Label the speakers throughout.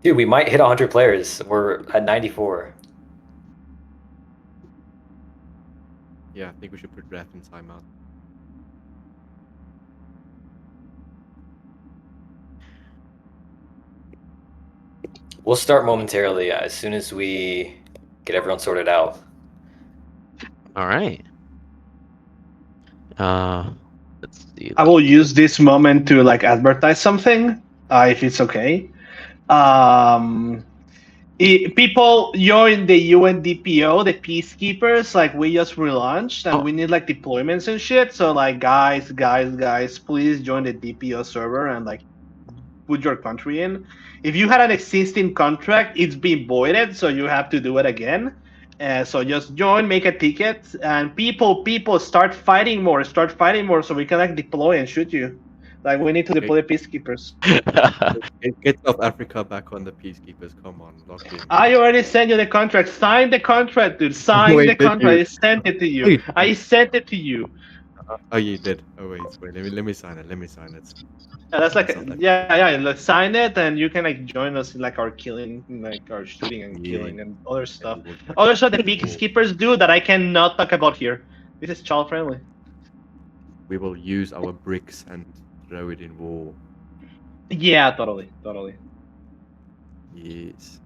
Speaker 1: Dude, we might hit 100 players. We're at 94.
Speaker 2: Yeah, I think we should put ref in timeout.
Speaker 1: We'll start momentarily as soon as we get everyone sorted out.
Speaker 3: All right. Let's see.
Speaker 4: I will use this moment to like advertise something, if it's okay. People join the UNDPO, the peacekeepers. Like we just relaunched, and we need like deployments and shit. So like, guys, please join the DPO server and like put your country in. If you had an existing contract, it's been voided, so you have to do it again. So just join, make a ticket, and people start fighting more, so we can like deploy and shoot you. Like we need to deploy the peacekeepers.
Speaker 2: Get South Africa back on the peacekeepers. Come on, lock in.
Speaker 4: I already sent you the contract. Sign the contract, dude. Sign
Speaker 2: Wait,
Speaker 4: the
Speaker 2: did
Speaker 4: contract.
Speaker 2: you?
Speaker 4: I sent it to you.
Speaker 2: Wait.
Speaker 4: I sent it to you.
Speaker 2: Oh, you did. Oh wait. Let me sign it.
Speaker 4: That's like,
Speaker 2: South Africa.
Speaker 4: yeah. Like, sign it, and you can like join us in like our killing, like our shooting and
Speaker 2: Yeah.
Speaker 4: killing and other stuff.
Speaker 2: we will join.
Speaker 4: Other stuff the peacekeepers do that I cannot talk about here. This is child friendly.
Speaker 2: We will use our bricks and throw it in war.
Speaker 4: Yeah, totally.
Speaker 2: Yes.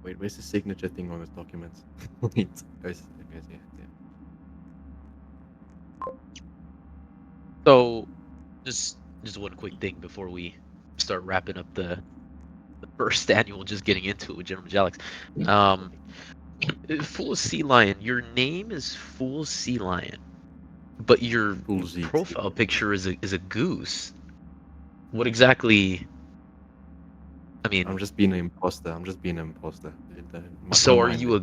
Speaker 2: Wait, where's the signature thing on this document? Wait, okay, yeah.
Speaker 3: So, just one quick thing before we start wrapping up the first annual, just getting into it with General Jalix. Fool Sea Lion, your name is Fool Sea Lion, but your profile picture is a goose. What exactly? I mean,
Speaker 2: I'm just being an imposter.
Speaker 3: So are you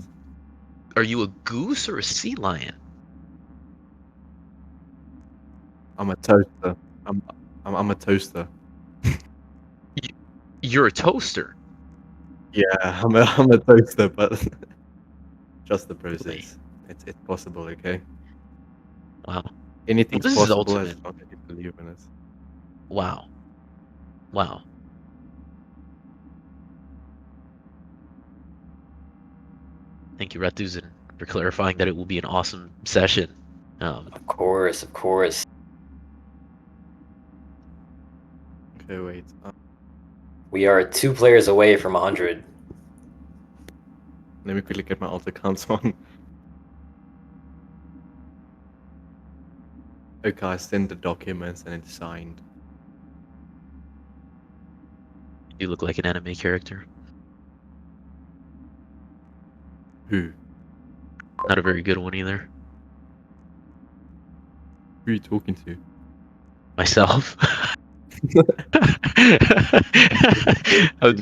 Speaker 3: a goose or a sea lion?
Speaker 2: I'm a toaster. I'm a toaster.
Speaker 3: You're a toaster.
Speaker 2: Yeah, I'm a toaster, but just the process. It's possible, okay?
Speaker 3: Wow.
Speaker 2: Anything's
Speaker 3: This is
Speaker 2: possible as
Speaker 3: ultimate.
Speaker 2: long as you believe in it.
Speaker 3: Wow. Thank you, Rathusan, for clarifying that it will be an awesome session.
Speaker 1: Of course.
Speaker 2: Okay, wait.
Speaker 1: We are 2 players away from 100.
Speaker 2: Let me quickly get my alt accounts on. Okay, I sent the documents and it's signed.
Speaker 3: You look like an anime character.
Speaker 2: Who?
Speaker 3: Not a very good one either.
Speaker 2: Who are you talking to?
Speaker 3: Myself. I'm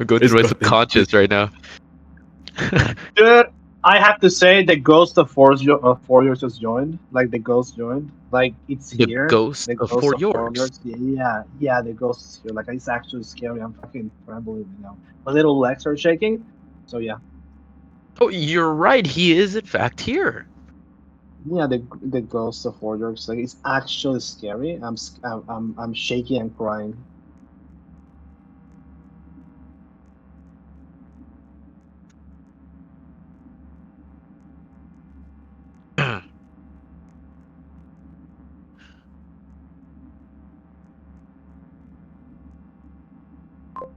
Speaker 3: going through my subconscious right now.
Speaker 4: Dude, I have to say the ghost of 4 years just joined. Like the ghost joined. Like it's
Speaker 3: The
Speaker 4: here.
Speaker 3: ghost
Speaker 4: The
Speaker 3: of
Speaker 4: ghost
Speaker 3: 4
Speaker 4: of 4
Speaker 3: Yorks.
Speaker 4: years. Yeah. The ghost is here. Like it's actually scary. I'm fucking trembling now. My little legs are shaking. So yeah.
Speaker 3: Oh, you're right. He is in fact here.
Speaker 4: Yeah, the ghost of 4 years. Like it's actually scary. I'm shaking and crying.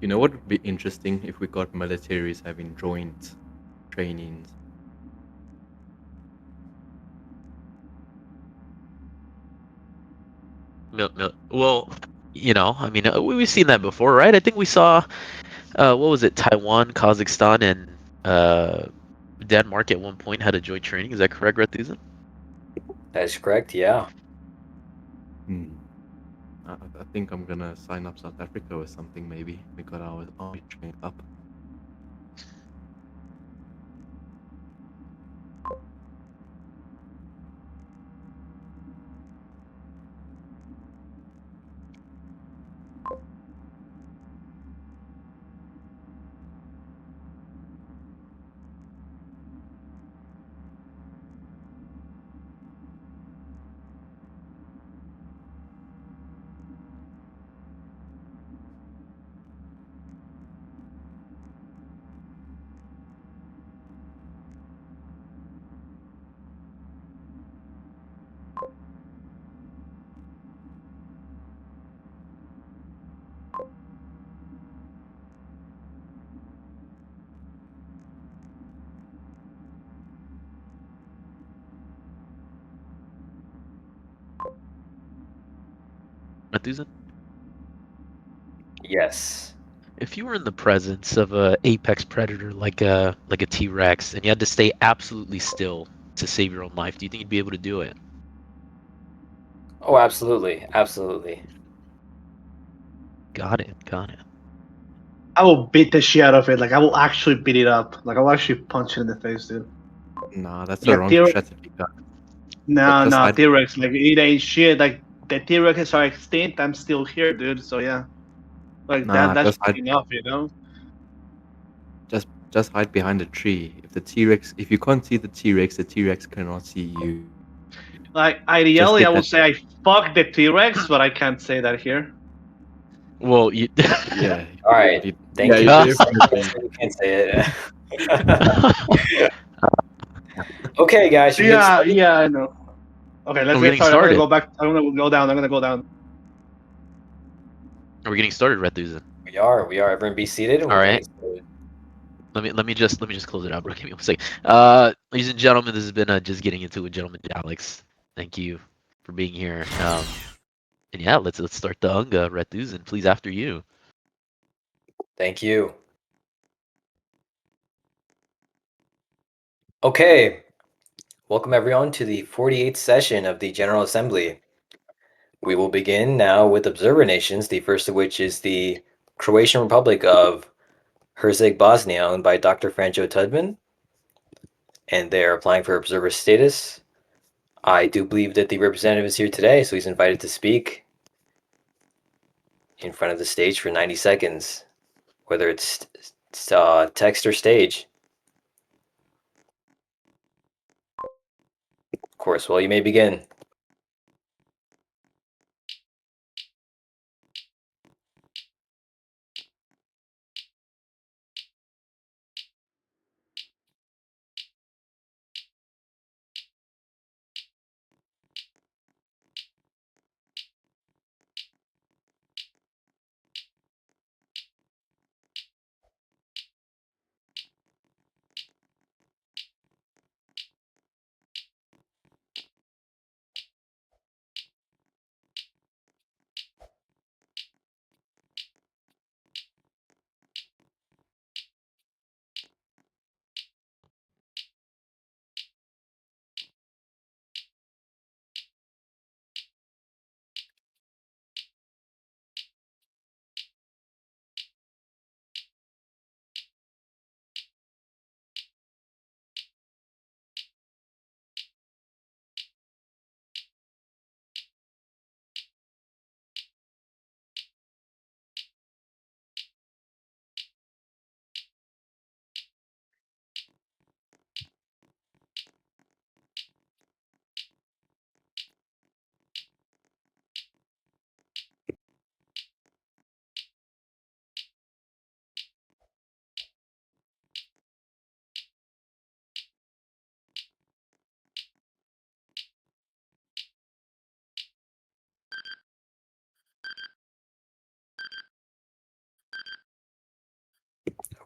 Speaker 2: You know what would be interesting if we got militaries having joint trainings?
Speaker 3: Well, I mean, we've seen that before, right? I think we saw, what was it, Taiwan, Kazakhstan, and Denmark at one point had a joint training. Is that correct, Rathusan?
Speaker 1: That is correct, yeah.
Speaker 2: I think I'm gonna sign up South Africa or something, maybe. We got our army trained up.
Speaker 3: Methusen?
Speaker 1: Yes.
Speaker 3: If you were in the presence of a apex predator like a T-Rex and you had to stay absolutely still to save your own life, do you think you'd be able to do it?
Speaker 1: Oh, absolutely, absolutely.
Speaker 3: Got it. Got it.
Speaker 4: I will beat the shit out of it. Like I will actually beat it up. Like I will actually punch it in the face, dude.
Speaker 2: Nah, that's the
Speaker 4: Yeah,
Speaker 2: wrong
Speaker 4: T-Rex.
Speaker 2: strategy, guys.
Speaker 4: No,
Speaker 2: Just
Speaker 4: no,
Speaker 2: hide.
Speaker 4: T-Rex. Like it ain't shit. Like the T-Rexes are extinct. I'm still here, dude. So yeah, like
Speaker 2: Nah,
Speaker 4: that's
Speaker 2: just hide.
Speaker 4: enough, you know.
Speaker 2: Just hide behind a tree. If you can't see the T-Rex cannot see you.
Speaker 4: Like
Speaker 2: Just
Speaker 4: ideally, I
Speaker 2: hit
Speaker 4: would
Speaker 2: that.
Speaker 4: say I fuck the T-Rex, but I can't say that here.
Speaker 3: Well, you.
Speaker 2: Yeah.
Speaker 1: All right.
Speaker 2: You,
Speaker 1: Thank
Speaker 2: yeah,
Speaker 1: you.
Speaker 3: God.
Speaker 1: You can't say it. Okay, guys, should we get
Speaker 4: Yeah,
Speaker 1: started?
Speaker 4: yeah, I know. Okay, let's
Speaker 3: We're
Speaker 4: get
Speaker 3: getting
Speaker 4: started. I'm gonna
Speaker 3: started.
Speaker 4: go back. I'm gonna go down. I'm gonna go down.
Speaker 3: We're getting started, Rethusen.
Speaker 1: We are. We are. Everyone be seated, and
Speaker 3: All
Speaker 1: we're gonna
Speaker 3: right.
Speaker 1: get started.
Speaker 3: Let me just close it out, bro. Give me one second. Ladies and gentlemen, this has been just getting into it, gentleman Alex. Thank you for being here. And yeah, let's start the Unga, Rethusen. Please, after you.
Speaker 1: Thank you. Okay. Welcome everyone to the 48th session of the General Assembly. We will begin now with observer nations, the first of which is the Croatian Republic of Herzeg Bosnia, owned by Dr. Franjo Tudman, and they are applying for observer status. I do believe that the representative is here today, so he's invited to speak in front of the stage for 90 seconds, whether it's text or stage. Of course, well, you may begin.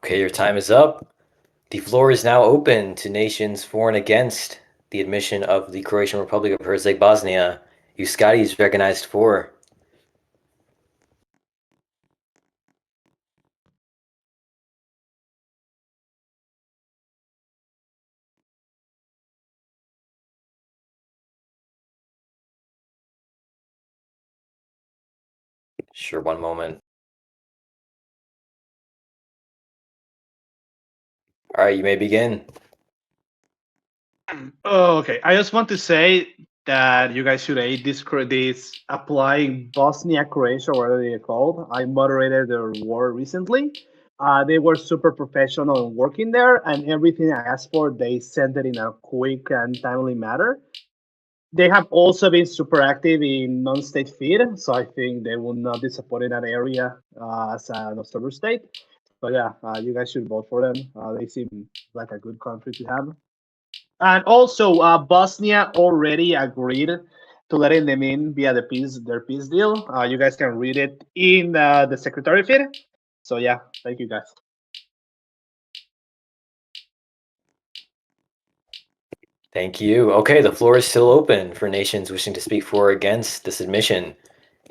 Speaker 1: Okay, your time is up. The floor is now open to nations for and against the admission of the Croatian Republic of Herzeg Bosnia. Euskadi is recognized for. Sure, one moment. All right, you may begin.
Speaker 4: Oh, okay. I just want to say that you guys should aid this applying Bosnia, Croatia, whatever they're called. I moderated their war recently. They were super professional in working there, and everything I asked for, they sent it in a quick and timely manner. They have also been super active in non-state feed, so I think they will not disappoint in that area as an observer state. So yeah, you guys should vote for them. They seem like a good country to have. And also, Bosnia already agreed to letting them in via their peace deal. You guys can read it in the secretary feed. So yeah, thank you guys.
Speaker 1: Thank you. Okay, the floor is still open for nations wishing to speak for or against this admission.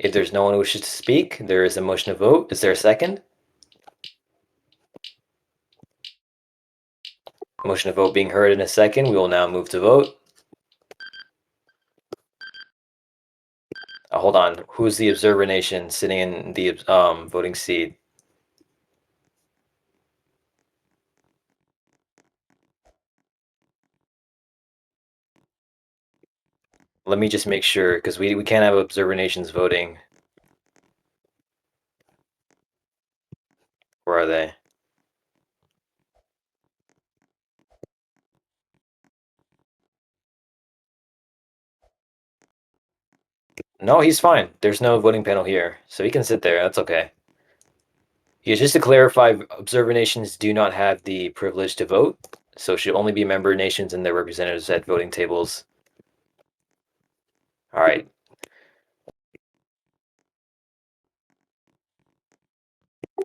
Speaker 1: If there's no one who wishes to speak, there is a motion to vote. Is there a second? Motion to vote being heard in a second. We will now move to vote. Hold on. Who's the observer nation sitting in the voting seat? Let me just make sure, because we can't have observer nations voting. Where are they? No, he's fine. There's no voting panel here, so he can sit there. That's okay. Yeah, just to clarify, observer nations do not have the privilege to vote, so it should only be member nations and their representatives at voting tables. All right.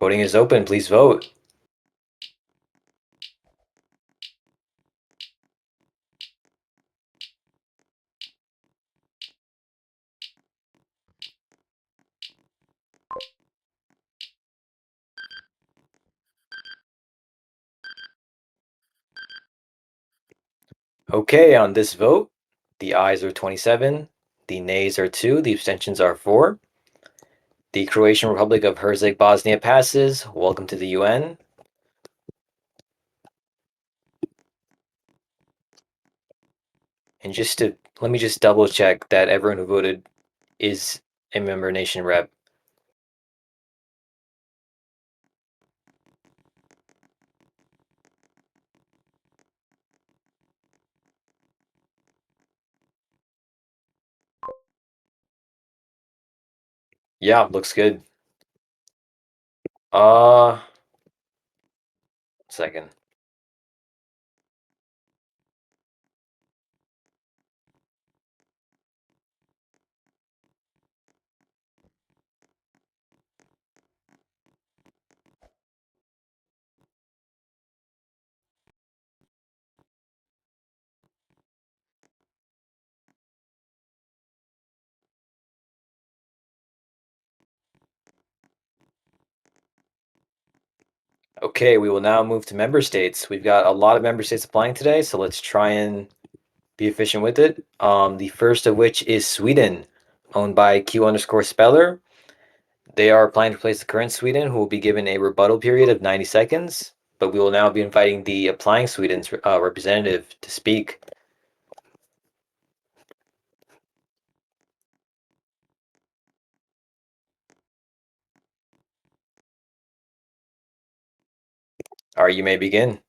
Speaker 1: Voting is open. Please vote. Okay, on this vote, the ayes are 27, the nays are 2, the abstentions are 4. The Croatian Republic of Herzegovina Bosnia passes. Welcome to the UN. And let me just double check that everyone who voted is a member nation rep. Yeah, looks good. Second. Okay, we will now move to member states. We've got a lot of member states applying today, so let's try and be efficient with it. The first of which is Sweden, owned by Q_Speller. They are applying to replace the current Sweden, who will be given a rebuttal period of 90 seconds. But we will now be inviting the applying Sweden's representative to speak. All right, you may begin.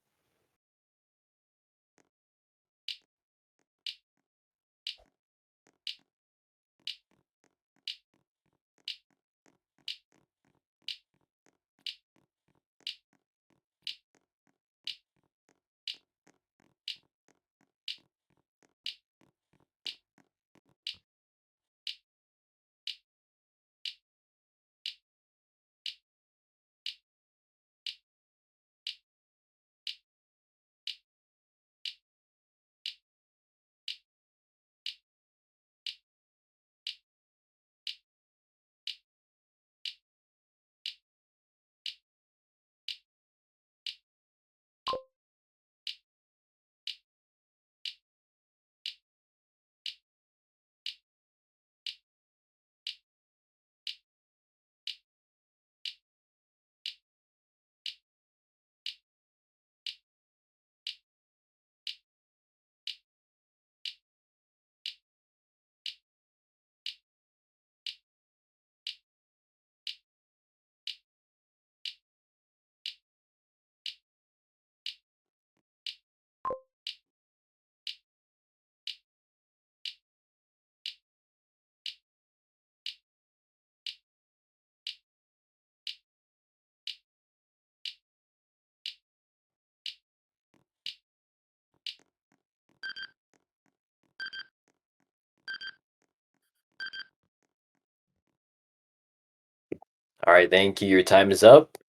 Speaker 1: All right, thank you. Your time is up.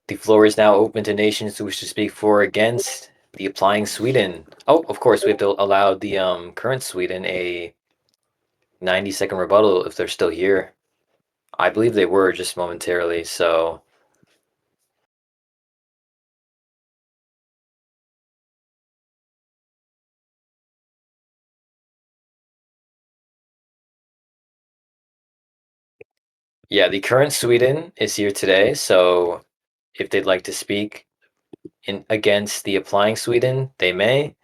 Speaker 1: The floor is now open to nations who wish to speak for or against the applying Sweden. Oh, of course, we have to allow the current Sweden a 90-second rebuttal if they're still here. I believe they were just momentarily, so yeah, the current Sweden is here today, so if they'd like to speak against the applying Sweden, they may.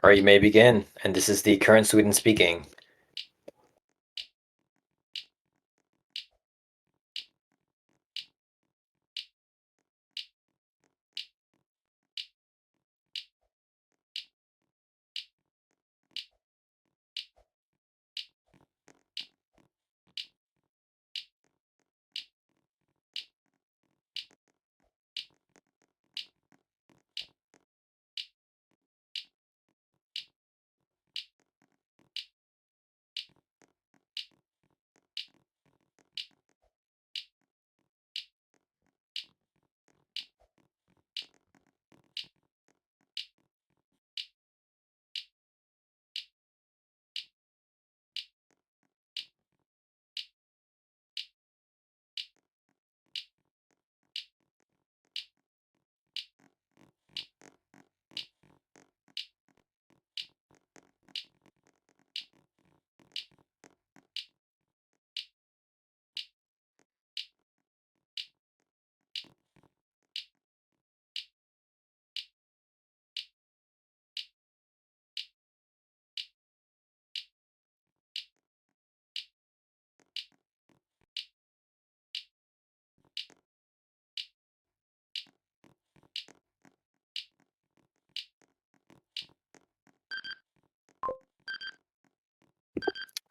Speaker 1: All right, you may begin. And this is the current Sweden speaking.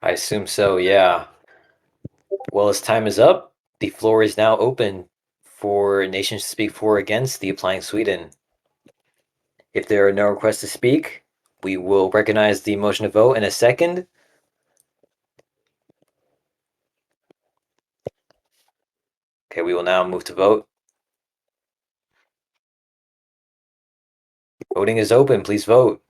Speaker 1: I assume so, yeah. Well, as time is up, the floor is now open for nations to speak for or against the applying Sweden. If there are no requests to speak, we will recognize the motion to vote in a second. Okay, we will now move to vote. Voting is open. Please vote.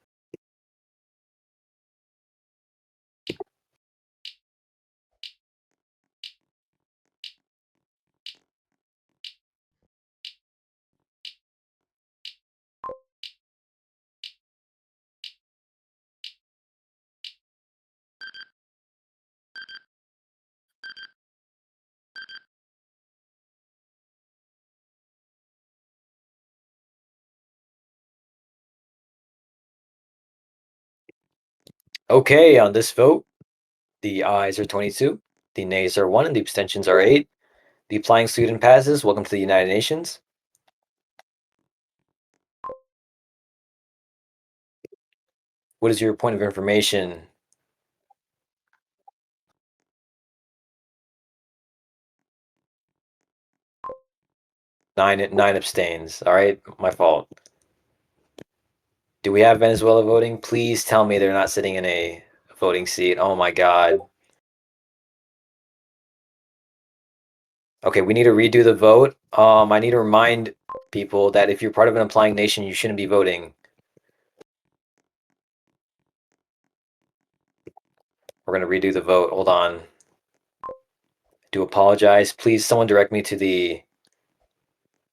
Speaker 1: Okay, on this vote, the ayes are 22, the nays are 1, and the abstentions are 8. The applying Sweden passes. Welcome to the United Nations. What is your point of information? Nine abstains. All right, my fault. Do we have Venezuela voting? Please tell me they're not sitting in a voting seat. Oh my God. Okay, we need to redo the vote. I need to remind people that if you're part of an applying nation, you shouldn't be voting. We're gonna redo the vote. Hold on. I do apologize. Please, someone direct me to the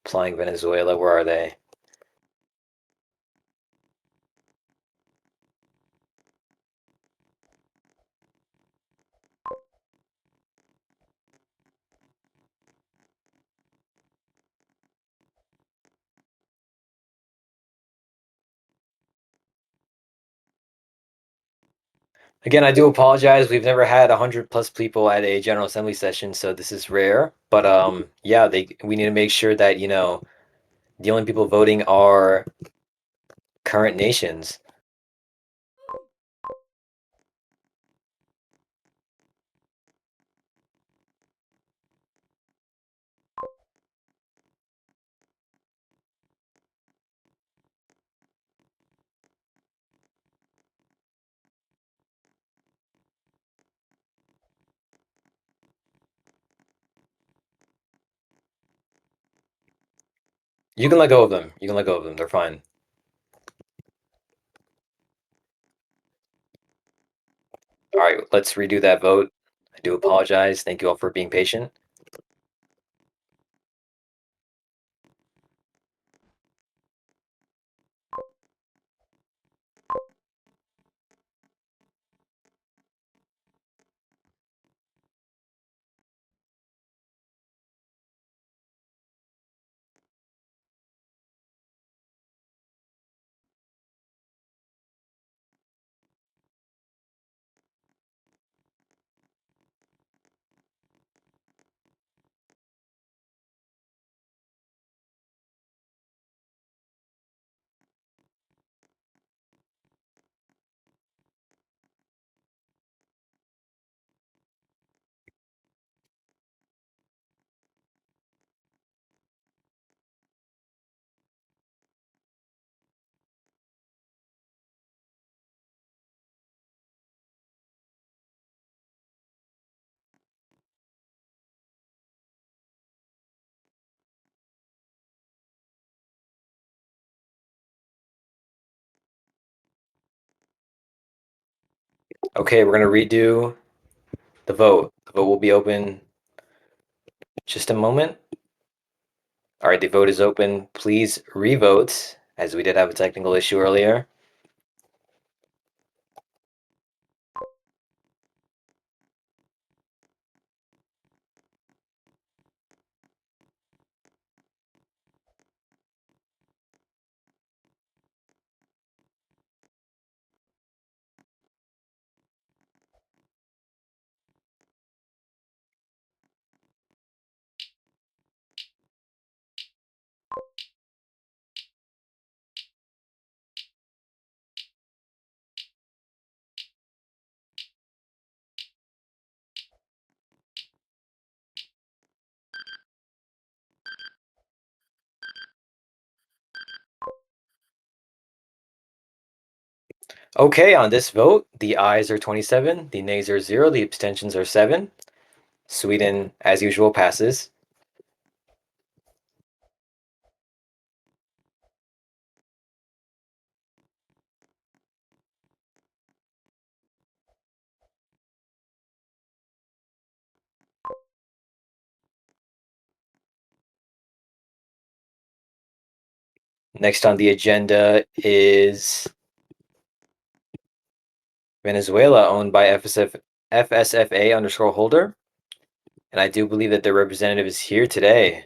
Speaker 1: applying Venezuela. Where are they? Again, I do apologize. We've never had 100+ people at a General Assembly session, so this is rare. But yeah, we need to make sure that the only people voting are current nations. You can let go of them. You can let go of them. They're fine. All right, let's redo that vote. I do apologize. Thank you all for being patient. Okay, we're gonna redo the vote. The vote will be open just a moment. All right, the vote is open. Please revote, as we did have a technical issue earlier. Okay, on this vote, the ayes are 27, the nays are 0, the abstentions are 7. Sweden, as usual, passes. Next on the agenda is Venezuela, owned by FSFA_holder. And I do believe that their representative is here today,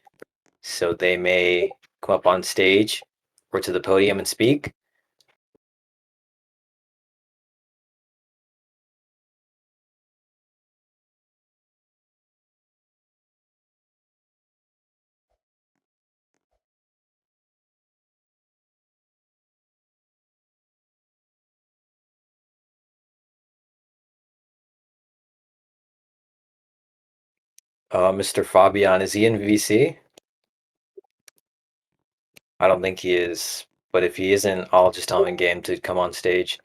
Speaker 1: so they may come up on stage or to the podium and speak. Mr. Fabian, is he in VC? I don't think he is, but if he isn't, I'll just tell him in game to come on stage.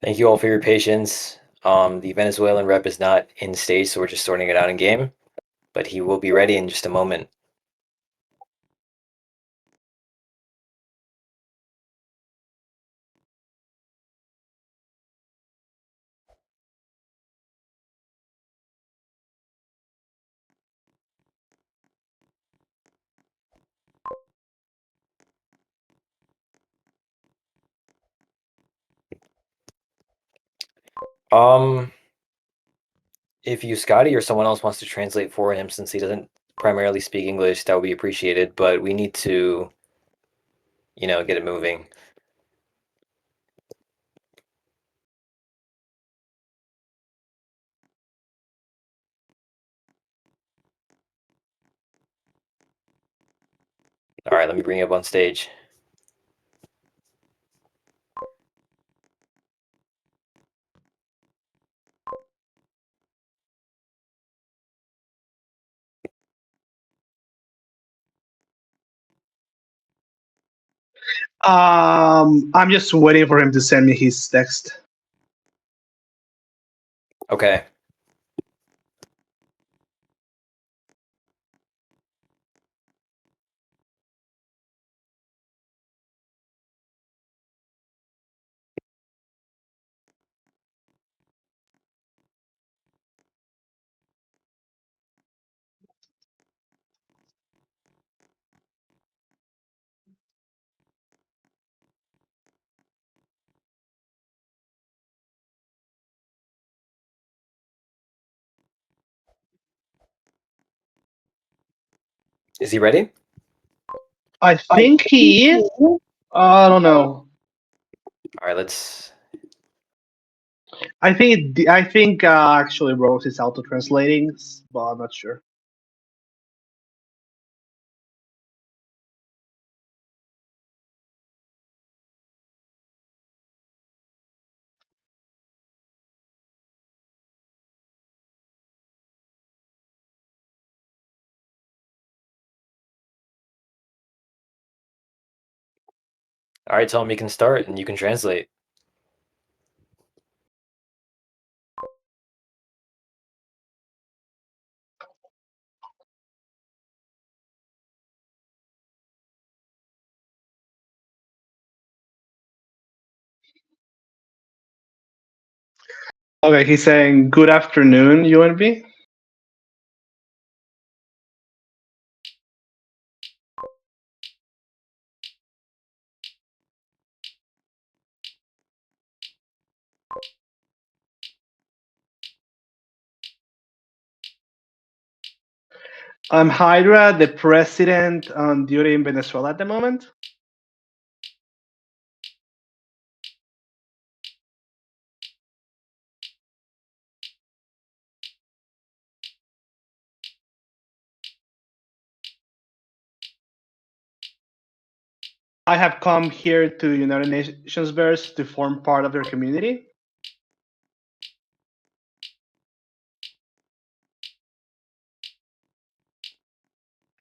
Speaker 1: Thank you all for your patience. The Venezuelan rep is not in stage, so we're just sorting it out in game, but he will be ready in just a moment. If you, Scotty, or someone else wants to translate for him, since he doesn't primarily speak English, that would be appreciated. But we need to, get it moving. All right, let me bring you up on stage.
Speaker 4: I'm just waiting for him to send me his text.
Speaker 1: Okay. Is he ready?
Speaker 4: I think he is. I don't know.
Speaker 1: All right, let's.
Speaker 4: I think actually Rose is auto translating, but I'm not sure.
Speaker 1: All right, tell him you can start and you can translate.
Speaker 4: Okay, he's saying good afternoon, UNV. I'm Hydra, the president on duty in Venezuela at the moment. I have come here to United Nations Verse to form part of their community.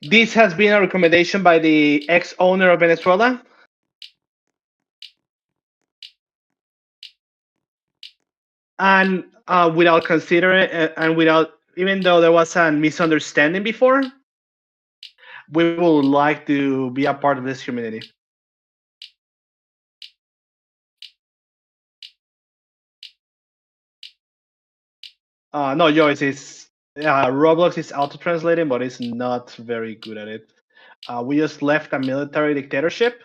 Speaker 4: This has been a recommendation by the ex-owner of Venezuela. And without considering, and without, even though there was a misunderstanding before, we would like to be a part of this community. No, Joyce is Roblox is auto translating, but it's not very good at it. We just left a military dictatorship.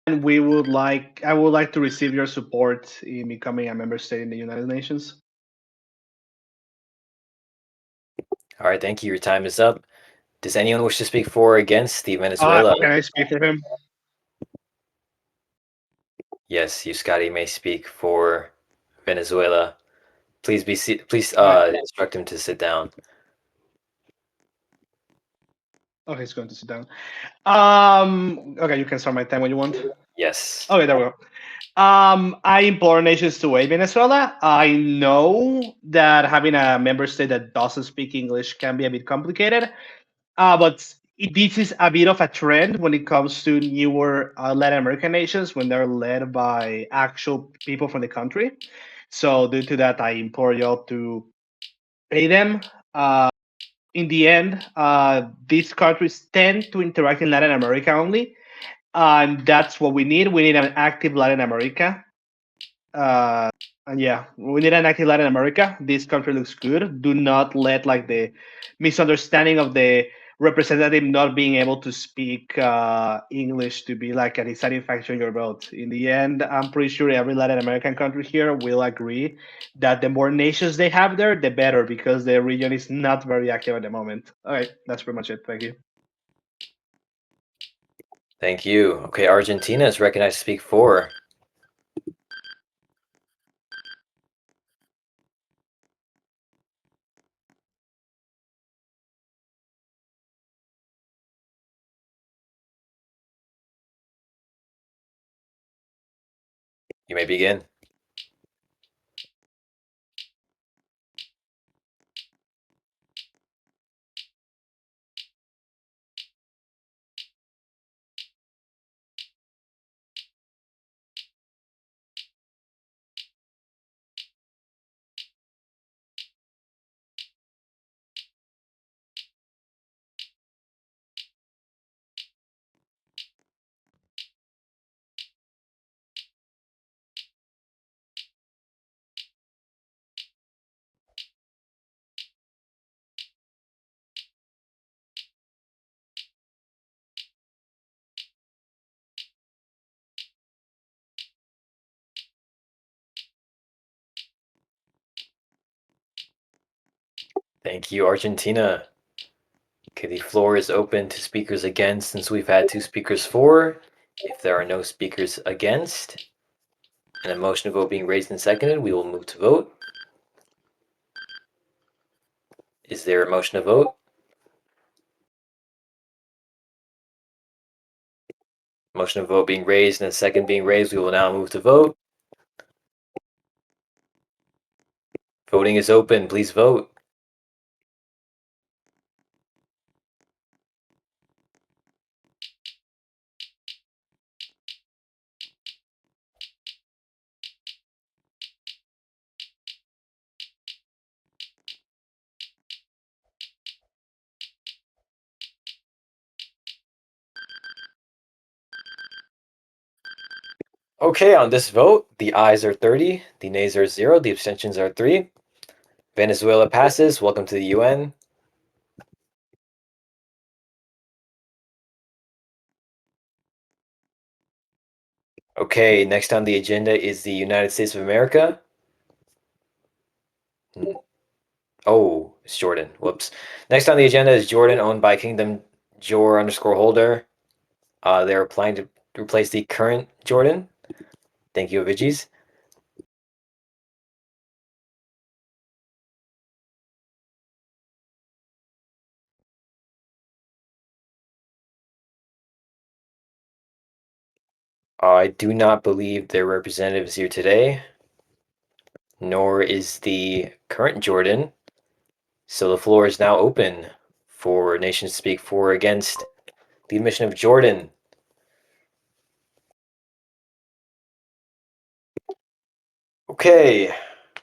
Speaker 4: And I would like to receive your support in becoming a member state in the United Nations.
Speaker 1: All right, thank you. Your time is up. Does anyone wish to speak for or against the Venezuela?
Speaker 4: Can I speak for him?
Speaker 1: Yes, you, Scotty, may speak for Venezuela. Please please instruct him to sit down.
Speaker 4: Okay, he's going to sit down. Okay, you can start my time when you want.
Speaker 1: Yes.
Speaker 4: Okay, there we go. I implore nations to aid Venezuela. I know that having a member state that doesn't speak English can be a bit complicated, but this is a bit of a trend when it comes to newer Latin American nations when they're led by actual people from the country. So due to that, I implore y'all to aid them. In the end, these countries tend to interact in Latin America only, and that's what we need. We need an active Latin America. Uh, and yeah, we need an active Latin America. This country looks good. Do not let like the misunderstanding of the representative not being able to speak English to be like a deciding factor in your vote. In the end, I'm pretty sure every Latin American country here will agree that the more nations they have there, the better, because the region is not very active at the moment. All right, that's pretty much it. Thank you.
Speaker 1: Thank you. Okay, Argentina is recognized to speak for. You may begin. Thank you, Argentina. Okay, the floor is open to speakers against since we've had 2 speakers for. If there are no speakers against and a motion to vote being raised and seconded, we will move to vote. Is there a motion to vote? Motion to vote being raised and a second being raised, we will now move to vote. Voting is open. Please vote. Okay, on this vote, the ayes are 30, the nays are 0, the abstentions are 3. Venezuela passes. Welcome to the UN. Okay, next on the agenda is the United States of America. Oh, it's Jordan. Whoops. Next on the agenda is Jordan, owned by Kingdom Jor_holder. They're applying to replace the current Jordan. Thank you, Avigis. I do not believe their representatives here today, nor is the current Jordan. So the floor is now open for nations to speak for or against the admission of Jordan. Okay,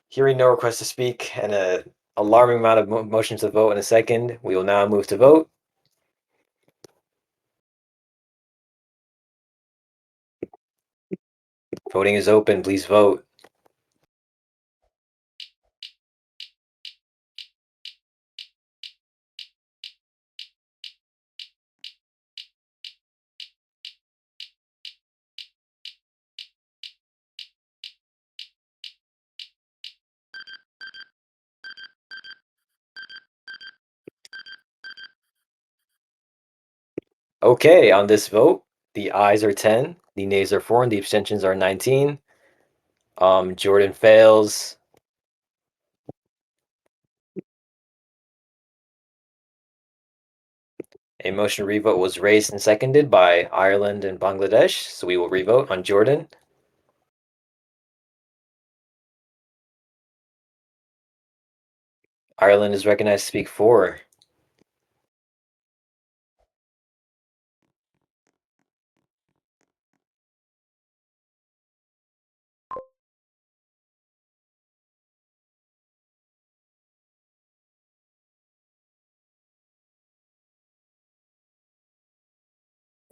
Speaker 1: hearing no request to speak and an alarming amount of motions to vote in a second, we will now move to vote. Voting is open. Please vote. Okay, on this vote, the ayes are 10, the nays are 4, and the abstentions are 19. Jordan fails. A motion to revote was raised and seconded by Ireland and Bangladesh, so we will revote on Jordan. Ireland is recognized to speak 4.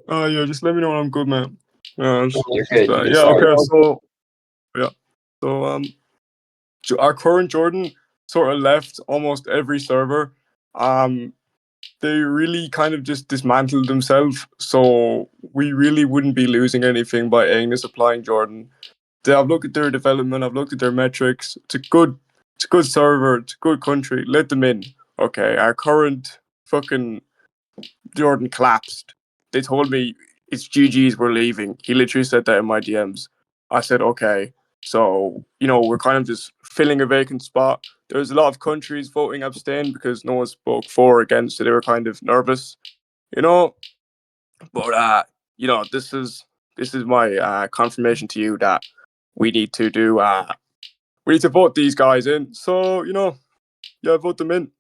Speaker 5: Yeah, just let me know when I'm good, man.
Speaker 1: You're good. You can
Speaker 5: Yeah,
Speaker 1: start.
Speaker 5: okay, so yeah. Our current Jordan sort of left almost every server. They really kind of just dismantled themselves, so we really wouldn't be losing anything by Agnes applying Jordan. I've looked at their development, I've looked at their metrics. It's a good server, it's a good country. Let them in. Okay, our current fucking Jordan collapsed. They told me it's GG's, we're leaving. He literally said that in my DMs. I said, okay. So, we're kind of just filling a vacant spot. There's a lot of countries voting abstain because no one spoke for or against, so they were kind of nervous, you know. But this is my confirmation to you that we need to do we need to vote these guys in. So, yeah, vote them in.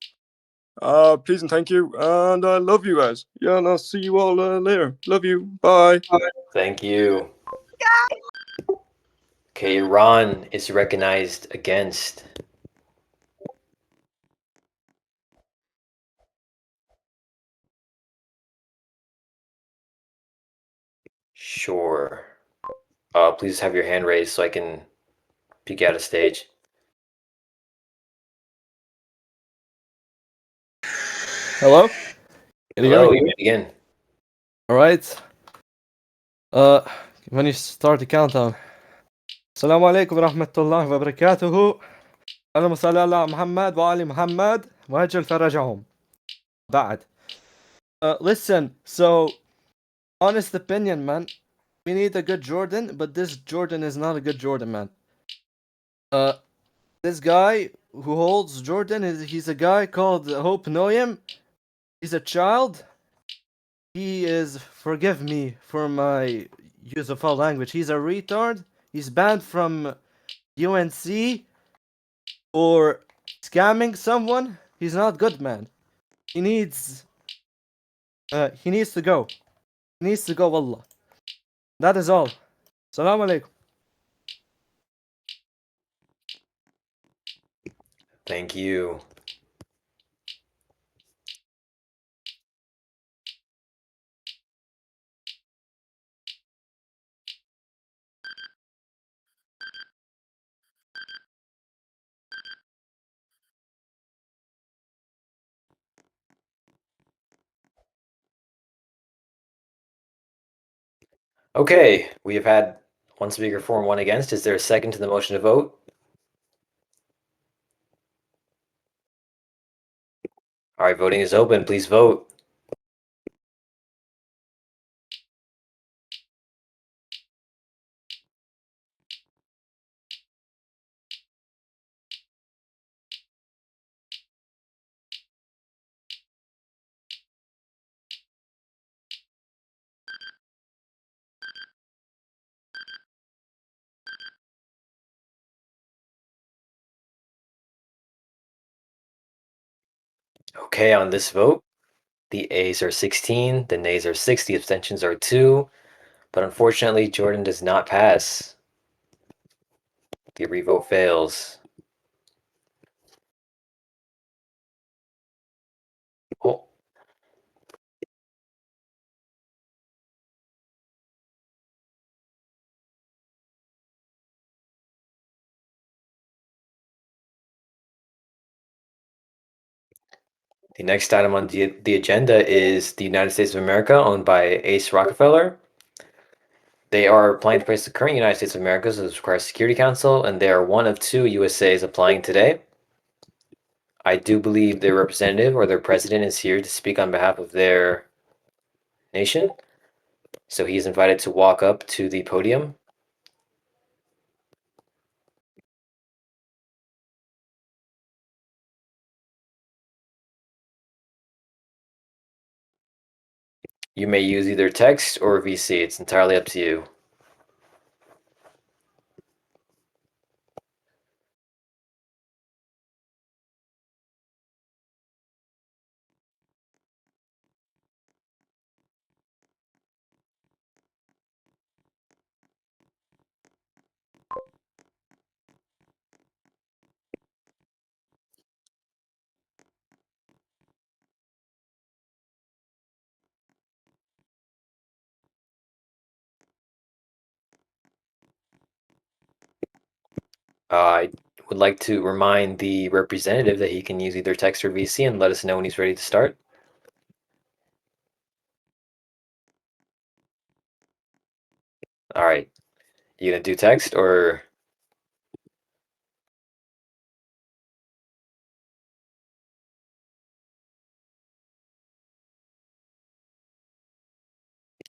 Speaker 5: Please and thank you, and I love you guys. Yeah, and I'll see you all later. Love you. Bye.
Speaker 1: Thank you. Okay, Iran is recognized against. Sure. Please have your hand raised so I can peek out of stage.
Speaker 6: Hello? Can you hear
Speaker 1: Hello,
Speaker 6: me?
Speaker 1: you may begin.
Speaker 6: Alright. When you start the countdown. السلام عليكم ورحمة الله وبركاته. اللهم صل على محمد وعلى محمد وعجل فرجهم. بعد. Listen, so honest opinion, man. We need a good Jordan, but this Jordan is not a good Jordan, man. This guy who holds Jordan he's a guy called Hope Noyam. He's a child. He is, forgive me for my use of foul language, he's a retard. He's banned from UNC or scamming someone. He's not good, man. He needs to go. He needs to go, wallah. That is all. Salam alaikum.
Speaker 1: Thank you. Okay, we have had one speaker for and one against. Is there a second to the motion to vote? All right, voting is open. Please vote. Okay, on this vote, the A's are 16, the nays are 6, the abstentions are 2, but unfortunately, Jordan does not pass. The revote fails. Oh. The next item on the agenda is the United States of America, owned by Ace Rockefeller. They are applying to place the current United States of America, so this requires Security Council, and they are one of 2 USAs applying today. I do believe their representative or their president is here to speak on behalf of their nation. So he's invited to walk up to the podium. You may use either text or VC. It's entirely up to you. I would like to remind the representative that he can use either text or VC and let us know when he's ready to start. All right. You gonna do text or?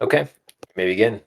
Speaker 1: Okay, may begin.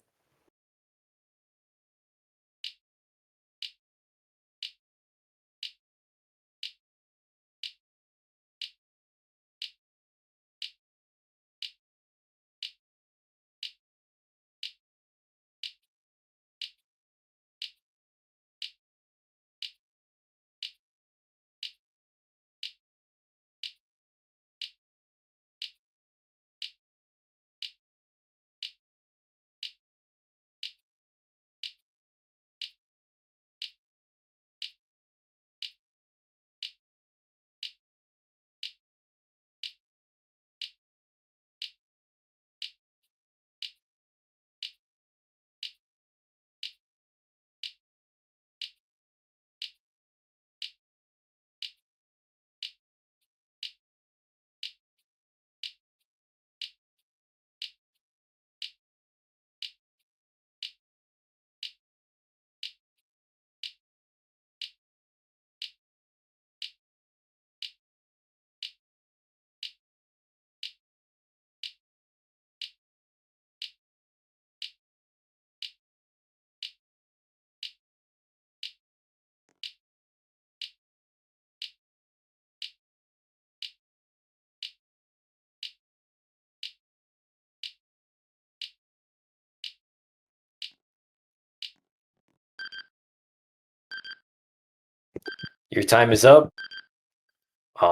Speaker 1: Your time is up.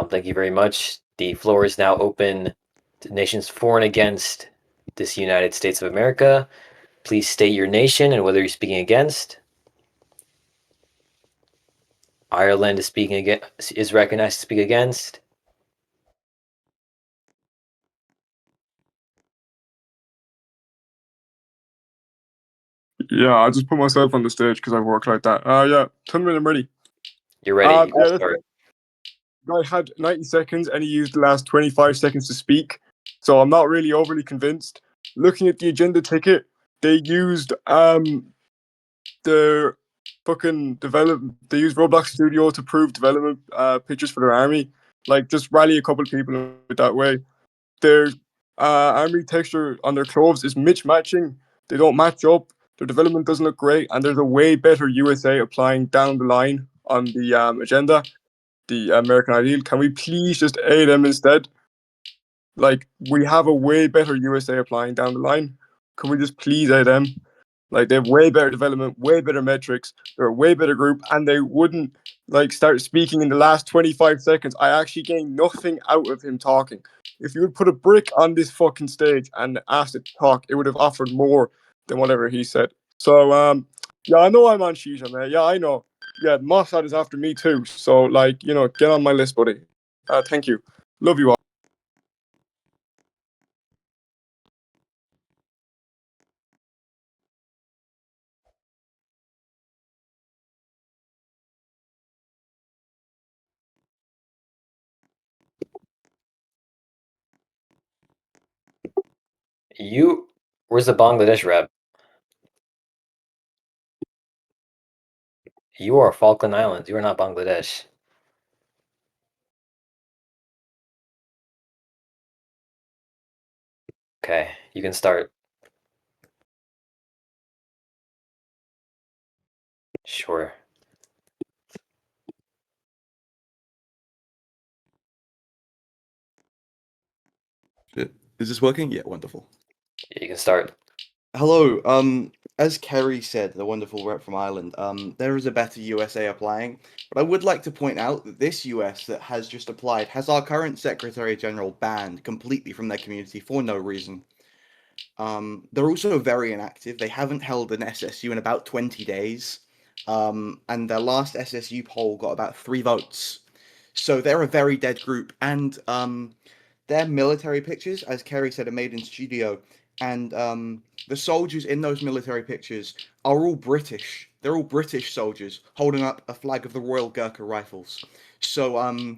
Speaker 1: Thank you very much. The floor is now open to nations for and against this United States of America. Please state your nation and whether you're speaking against. Ireland is speaking against, is recognized to speak against.
Speaker 5: Yeah, I just put myself on the stage because I work like that. Yeah, tell me when I'm ready.
Speaker 1: You're ready. You can
Speaker 5: Yeah,
Speaker 1: start.
Speaker 5: guy had 90 seconds and he used the last 25 seconds to speak. So I'm not really overly convinced. Looking at the agenda ticket, they used the fucking they used Roblox Studio to prove development pictures for their army. Like just rally a couple of people that way. Their army texture on their clothes is mismatching. They don't match up. Their development doesn't look great, and there's a way better USA applying down the line on the agenda, the American ideal. Can we please just A them instead? Like, we have a way better USA applying down the line. Can we just please A them? Like, they have way better development, way better metrics. They're a way better group, and they wouldn't like start speaking in the last 25 seconds. I actually gained nothing out of him talking. If you would put a brick on this fucking stage and asked it to talk, it would have offered more than whatever he said. So, yeah, I know I'm on Shisha, man. Yeah, I know. Yeah, Mossad is after me too. So, like, get on my list, buddy. Thank you. Love you all.
Speaker 1: Where's the Bangladesh rep? You are Falkland Islands. You are not Bangladesh. Okay, you can start. Sure.
Speaker 2: Is this working? Yeah, wonderful.
Speaker 1: You can start.
Speaker 2: Hello. As Kerry said, the wonderful rep from Ireland, there is a better USA applying, but I would like to point out that this US that has just applied has our current Secretary General banned completely from their community for no reason. They're also very inactive. They haven't held an SSU in about 20 days, and their last SSU poll got about 3 votes. So they're a very dead group, and their military pictures, as Kerry said, are made in studio, and the soldiers in those military pictures are all British. they're all British soldiers holding up a flag of the Royal Gurkha Rifles. So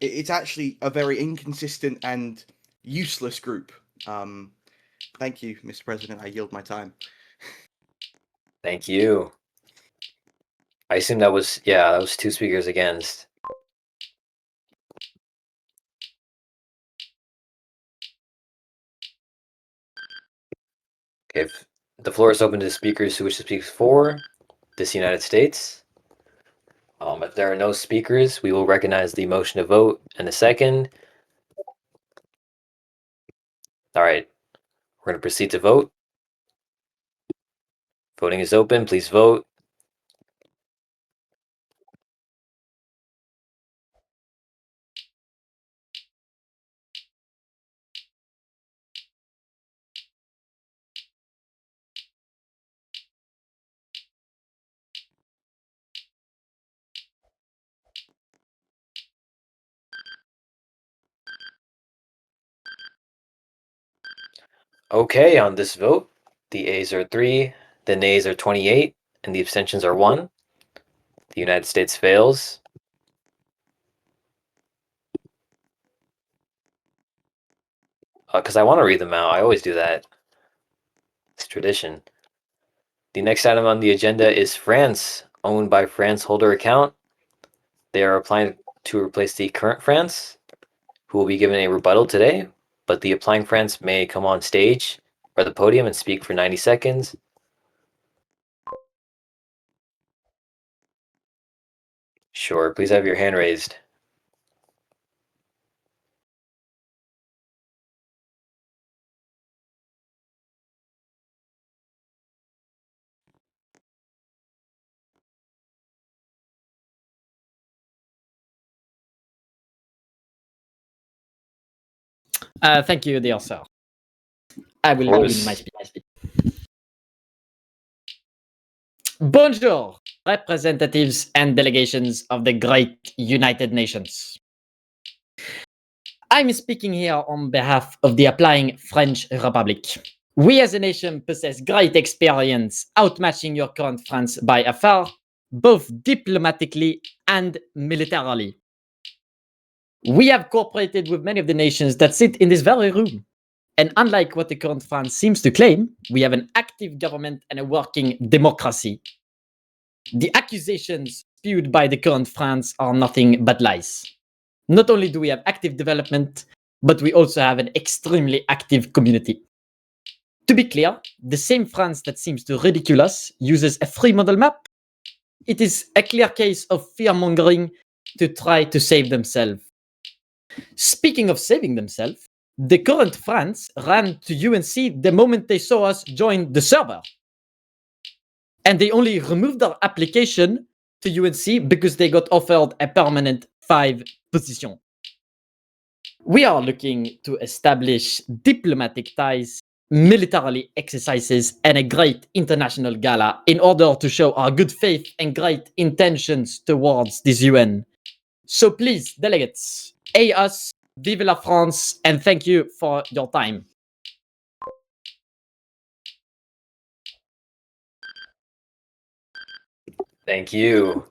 Speaker 2: it's actually a very inconsistent and useless group. Thank you, Mr. President. I yield my time.
Speaker 1: Thank you. I assume that was, yeah, that was two speakers against. Okay, if the floor is open to speakers who wish to speak for this United States. If there are no speakers, we will recognize the motion to vote in a second. All right, we're going to proceed to vote. Voting is open. Please vote. Okay, on this vote, the A's are 3, the nays are 28, and the abstentions are 1. The United States fails. Because I want to read them out. I always do that. It's tradition. The next item on the agenda is France, owned by France holder account. They are applying to replace the current France, who will be given a rebuttal today, but the applying France may come on stage or the podium and speak for 90 seconds. Sure, please have your hand raised.
Speaker 7: Thank you, dear sir. I will begin my speech. Bonjour, representatives and delegations of the great United Nations. I'm speaking here on behalf of the applying French Republic. We as a nation possess great experience outmatching your current France by a far, both diplomatically and militarily. We have cooperated with many of the nations that sit in this very room. And unlike what the current France seems to claim, we have an active government and a working democracy. The accusations spewed by the current France are nothing but lies. Not only do we have active development, but we also have an extremely active community. To be clear, the same France that seems to ridicule us uses a free model map. It is a clear case of fear-mongering to try to save themselves. Speaking of saving themselves, the current France ran to UNC the moment they saw us join the server. And they only removed their application to UNC because they got offered a permanent 5 position. We are looking to establish diplomatic ties, military exercises, and a great international gala in order to show our good faith and great intentions towards this UN. So please, delegates, aid us, vive la France, and thank you for your time.
Speaker 1: Thank you.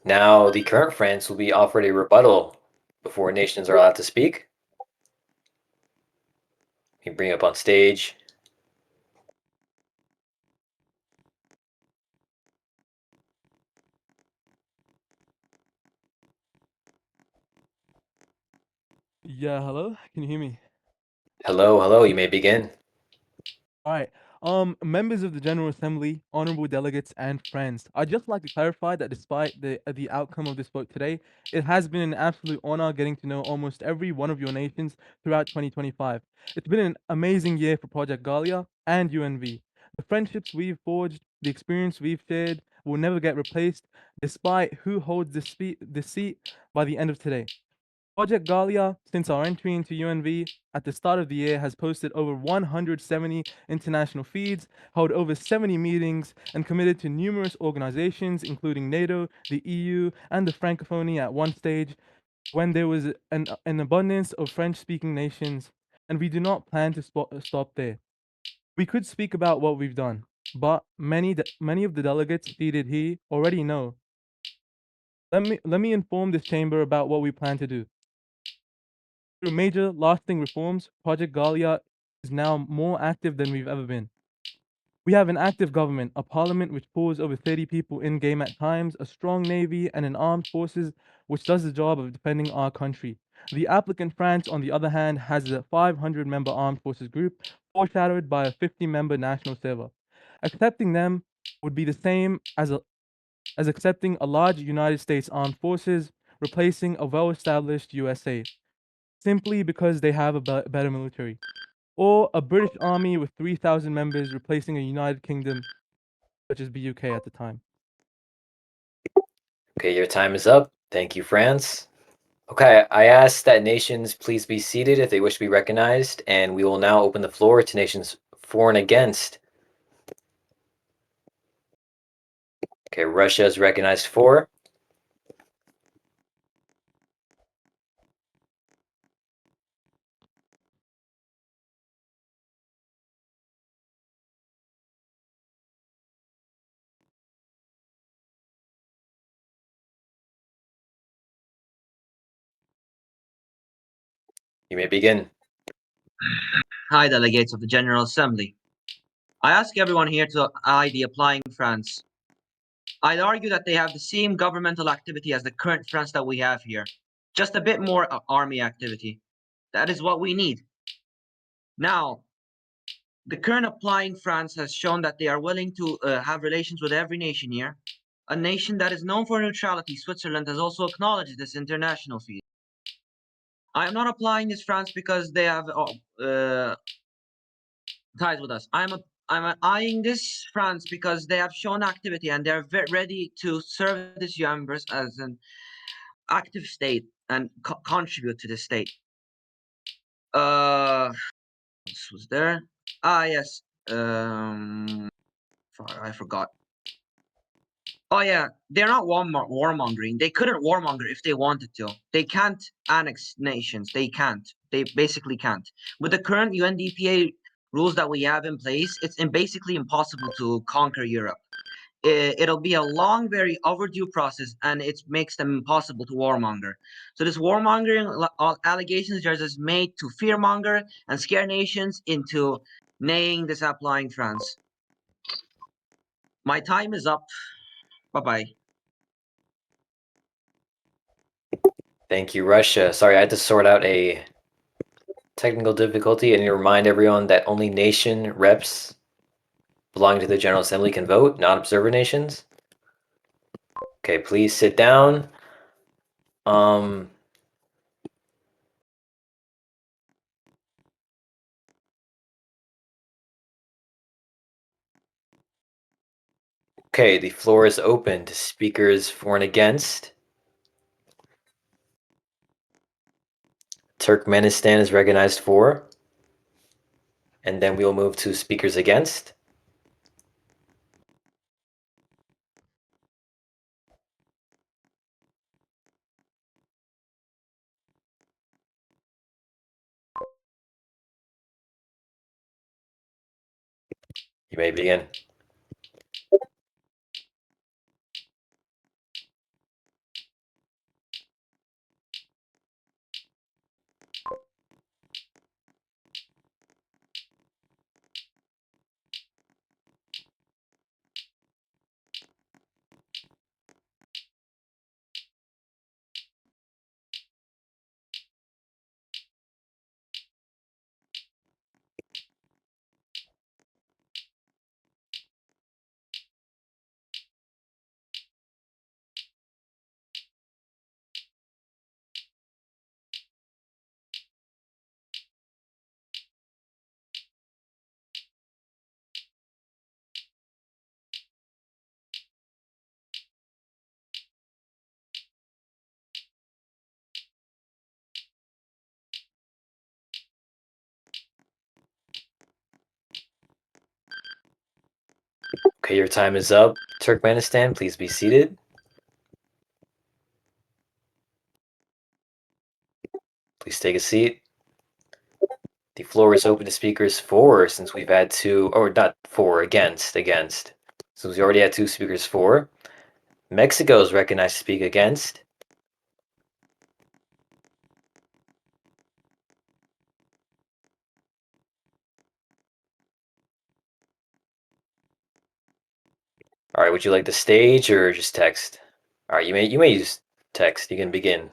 Speaker 1: Now, the current France will be offered a rebuttal before nations are allowed to speak. You bring up on stage.
Speaker 8: Yeah, hello? Can you hear me?
Speaker 1: Hello, hello, you may begin.
Speaker 8: All right. Members of the General Assembly, honorable delegates, and friends, I'd just like to clarify that despite the outcome of this vote today, it has been an absolute honor getting to know almost every one of your nations throughout 2025. It's been an amazing year for Project Galia and UNV. The friendships we've forged, the experience we've shared, will never get replaced, despite who holds the seat by the end of today. Project Galia, since our entry into UNV at the start of the year, has posted over 170 international feeds, held over 70 meetings, and committed to numerous organizations, including NATO, the EU, and the Francophonie at one stage when there was an abundance of French-speaking nations, and we do not plan to stop there. We could speak about what we've done. but many of the delegates seated here already know. Let me inform this chamber about what we plan to do. Through major lasting reforms, Project Galia is now more active than we've ever been. We have an active government, a parliament which pulls over 30 people in game at times, a strong navy, and an armed forces which does the job of defending our country. The applicant France, on the other hand, has a 500-member armed forces group, foreshadowed by a 50-member national server. Accepting them would be the same as accepting a large United States armed forces, replacing a well-established USA, simply because they have a better military, or a British army with 3,000 members replacing a United Kingdom, such as BUK at the time.
Speaker 1: Okay, your time is up. Thank you, France. Okay, I ask that nations please be seated if they wish to be recognized, and we will now open the floor to nations for and against. Okay, Russia is recognized for. You may begin.
Speaker 9: Hi, delegates of the General Assembly. I ask everyone here to eye the applying France. I'd argue that they have the same governmental activity as the current France that we have here, just a bit more army activity. That is what we need. Now, the current applying France has shown that they are willing to have relations with every nation here. A nation that is known for neutrality, Switzerland, has also acknowledged this international feed. I am not applying this France because they have ties with us. I'm eyeing this France because they have shown activity and they're ready to serve this members as an active state and contribute to the state. This was there. Ah, yes. I forgot. Oh yeah, they're not warmongering. They couldn't warmonger if they wanted to. They can't annex nations. They can't. They basically can't. With the current UNDPA rules that we have in place, it's basically impossible to conquer Europe. It'll be a long, very overdue process, and it makes them impossible to warmonger. So this warmongering allegations are just made to fearmonger and scare nations into naying this applying France. My time is up. Bye-bye.
Speaker 1: Thank you, Russia. Sorry, I had to sort out a technical difficulty and to remind everyone that only nation reps belonging to the General Assembly can vote, not observer nations. Okay, please sit down. Okay, the floor is open to speakers for and against. Turkmenistan is recognized for. And then we'll move to speakers against. You may begin. Okay, your time is up. Turkmenistan, please be seated. Please take a seat. The floor is open to speakers for, since we've had two, or not for, against. Since we already had two speakers for. Mexico is recognized to speak against. All right, would you like the stage or just text? All right, you may use text. You can begin.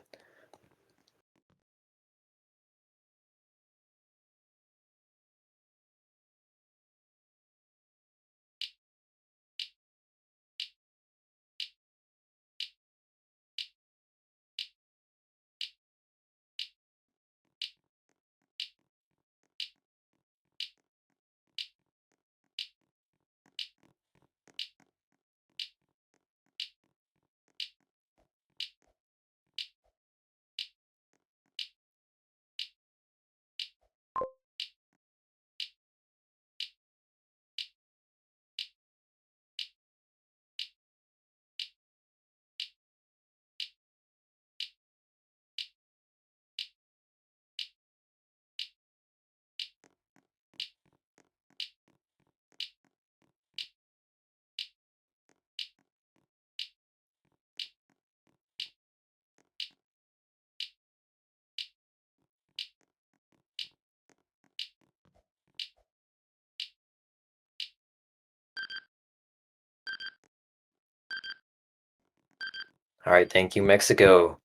Speaker 1: All right, thank you, Mexico.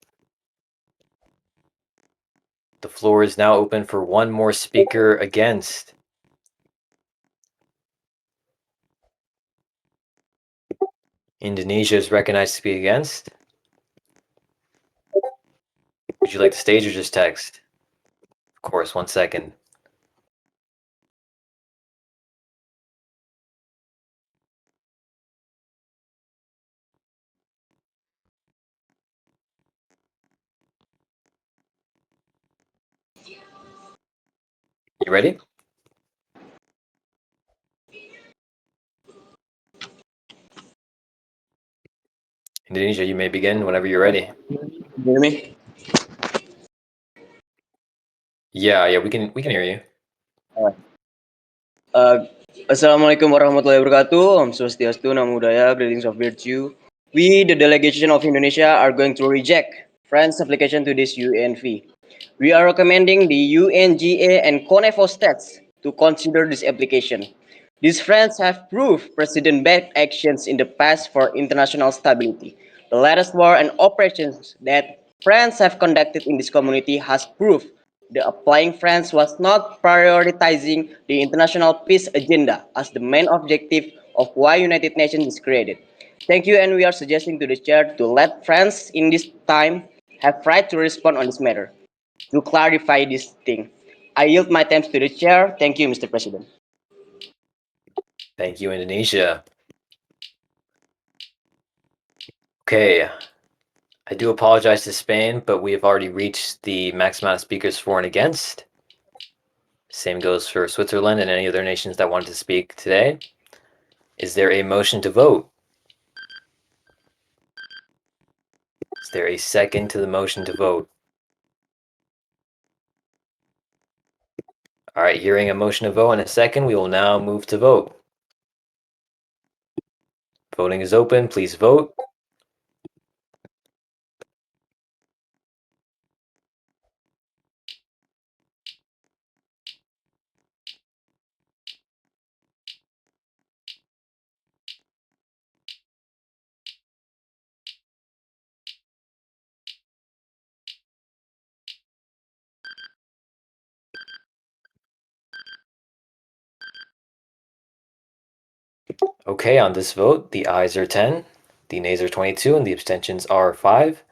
Speaker 1: The floor is now open for one more speaker against. Indonesia is recognized to speak against. Would you like the stage or just text? Of course, 1 second. You ready? Indonesia, you may begin whenever you're ready.
Speaker 10: Hear me?
Speaker 1: Yeah, we can hear you.
Speaker 10: Assalamualaikum warahmatullahi wabarakatuh. Om Swastiastu, Namo Buddhaya, greetings of virtue. We, the delegation of Indonesia, are going to reject France's application to this UNV. We are recommending the UNGA and CONEFO states to consider this application. These friends have proved precedent-backed actions in the past for international stability. The latest war and operations that France have conducted in this community has proved the applying France was not prioritizing the international peace agenda as the main objective of why United Nations is created. Thank you, and we are suggesting to the chair to let France in this time have right to respond on this matter to clarify this thing. I yield my time to the chair. Thank you, Mr. President.
Speaker 1: Thank you, Indonesia. Okay, I do apologize to Spain, but we have already reached the max amount of speakers for and against. Same goes for Switzerland and any other nations that wanted to speak today. Is there a motion to vote? Is there a second to the motion to vote? All right, hearing a motion to vote in a second, we will now move to vote. Voting is open. Please vote. Okay, on this vote, the ayes are 10, the nays are 22, and the abstentions are 5.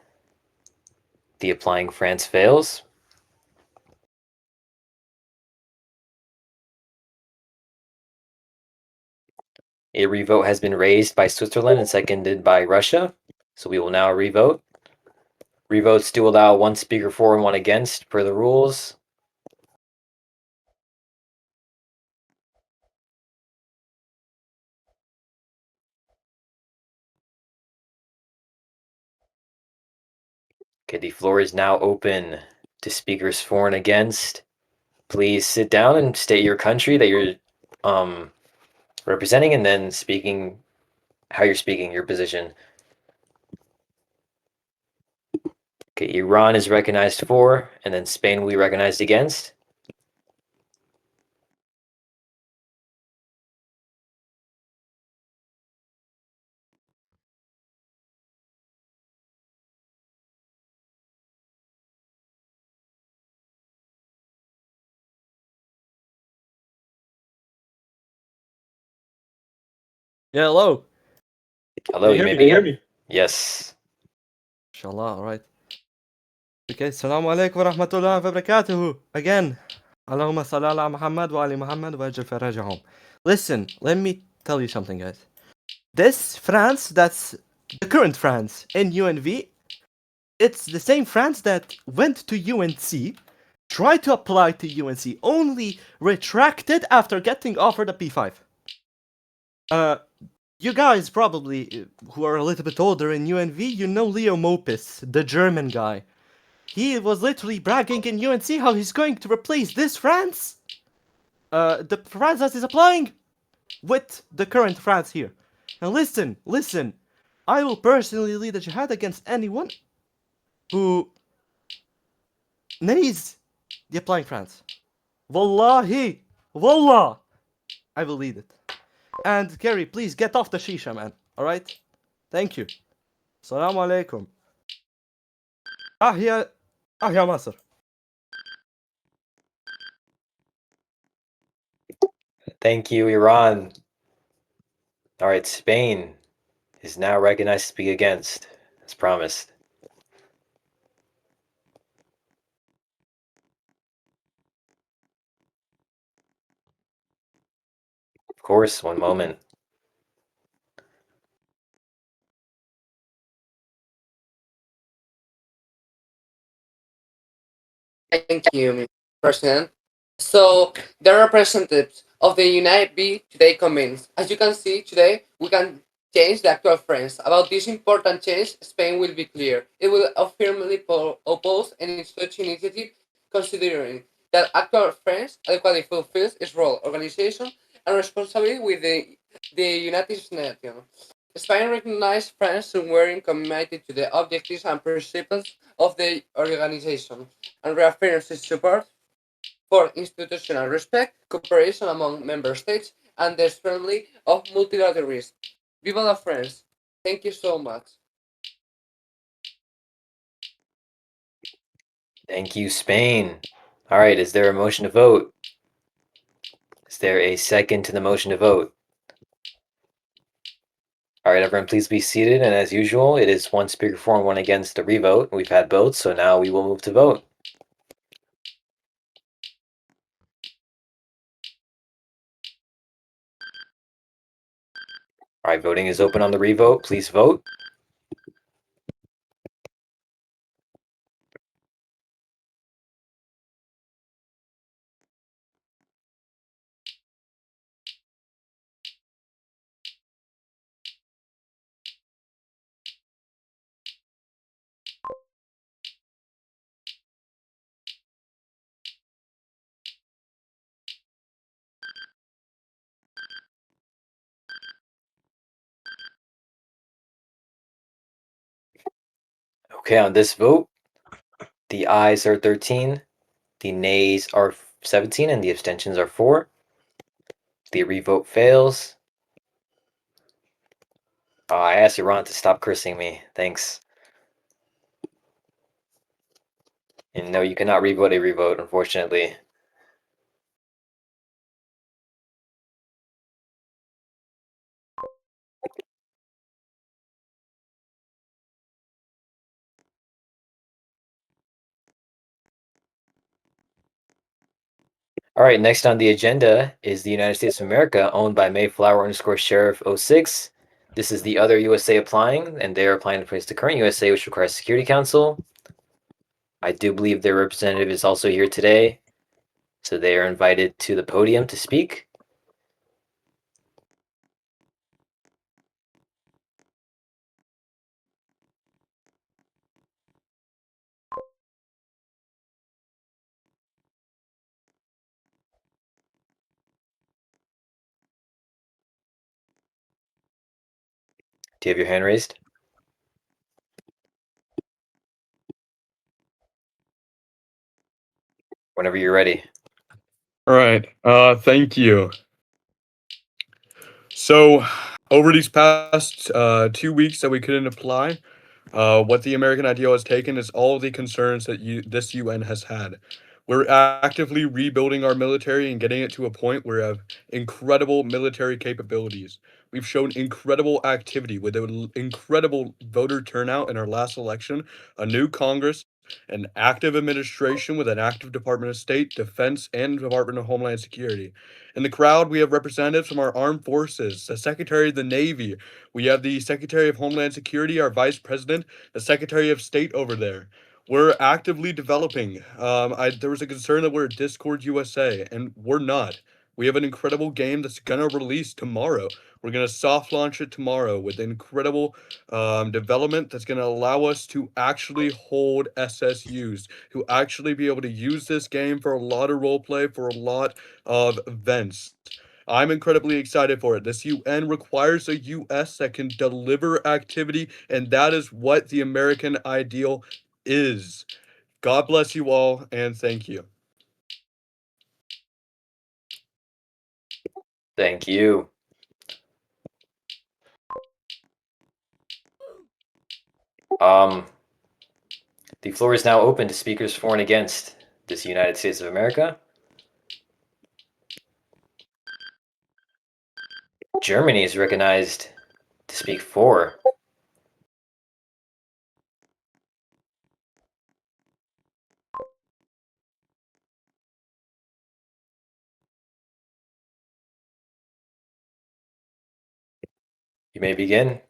Speaker 1: The applying France fails. A revote has been raised by Switzerland and seconded by Russia, so we will now revote. Revotes do allow one speaker for and one against per the rules. Okay, the floor is now open to speakers for and against. please sit down and state your country that you're representing, and then speaking how you're speaking your position. Okay, Iran is recognized for, and then Spain will be recognized against.
Speaker 6: Yeah, hello.
Speaker 1: Hello, you may begin. Yes.
Speaker 6: Inshallah, alright. Okay, Assalamu alaikum wa rahmatullahi wa barakatuhu. Again. Allahumma salli ala Muhammad wa ali Muhammad wa ajal farajahum. Listen, let me tell you something, guys. This France, that's the current France in UNV, it's the same France that went to UNC, tried to apply to UNC, only retracted after getting offered a P5. You guys probably, who are a little bit older in UNV, you know Leo Mopis, the German guy. He was literally bragging in UNC how he's going to replace this France, the France that is applying, with the current France here. And listen, I will personally lead a jihad against anyone who nays the applying France. Wallahi, wallah, I will lead it. And Gary, please get off the shisha, man. Alright? Thank you. Assalamu alaikum. Ahya Masr.
Speaker 1: Thank you, Iran. All right, Spain is now recognized to speak against, as promised. Of course, one moment.
Speaker 11: Thank you, Mr. President. So, the representatives of the United B today convinced. As you can see today, we can change the actual friends. About this important change, Spain will be clear. It will firmly oppose any such initiative, considering that actual friends adequately fulfills its role, organization, and responsibility with the United Nations. Spain recognized France wearing committed to the objectives and principles of the organization and reaffirms its support for institutional respect, cooperation among member states, and the strengthening of multilateralism. Viva la France! Thank you so much.
Speaker 1: Thank you, Spain. All right, is there a motion to vote? Is there a second to the motion to vote? All right, everyone, please be seated. And as usual, it is one speaker for and one against the revote. We've had both, so now we will move to vote. All right, voting is open on the revote. Please vote. Okay, on this vote, the ayes are 13, the nays are 17, and the abstentions are 4. The revote fails. I asked Iran to stop cursing me. Thanks. And no, you cannot revote a revote, unfortunately. All right, next on the agenda is the United States of America, owned by Mayflower underscore Sheriff 06. This is the other USA applying, and they are applying to replace the current USA, which requires Security Council. I do believe their representative is also here today, so they are invited to the podium to speak. Do you have your hand raised? Whenever you're ready.
Speaker 5: All right. Thank you. So, over these past 2 weeks that we couldn't apply, what the American ideal has taken is all of the concerns that this UN has had. We're actively rebuilding our military and getting it to a point where we have incredible military capabilities. We've shown incredible activity with an incredible voter turnout in our last election, a new Congress, an active administration with an active Department of State, Defense, and Department of Homeland Security. In the crowd, we have representatives from our armed forces, the Secretary of the Navy, we have the Secretary of Homeland Security, our Vice President, the Secretary of State over there. We're actively developing. There was a concern that we're a Discord USA, and we're not. We have an incredible game that's gonna release tomorrow. We're gonna soft launch it tomorrow with incredible development that's gonna allow us to actually hold SSUs, to actually be able to use this game for a lot of roleplay, for a lot of events. I'm incredibly excited for it. This UN requires a US that can deliver activity, and that is what the American ideal is. God bless you all, and thank you.
Speaker 1: Thank you. The floor is now open to speakers for and against this United States of America. Germany is recognized to speak for. You may begin.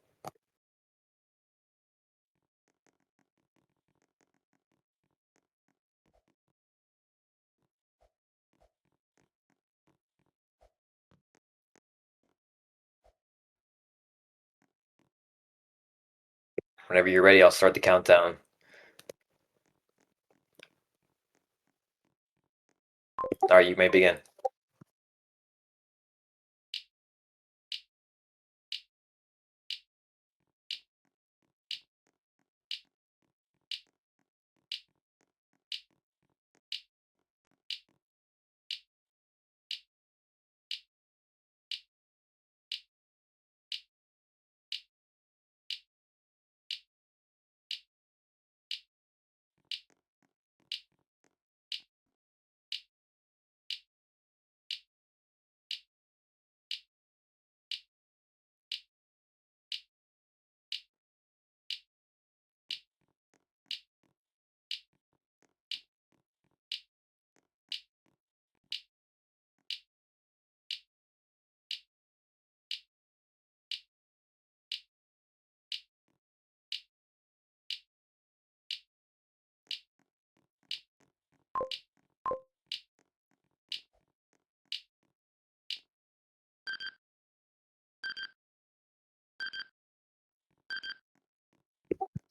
Speaker 1: Whenever you're ready, I'll start the countdown. All right, you may begin.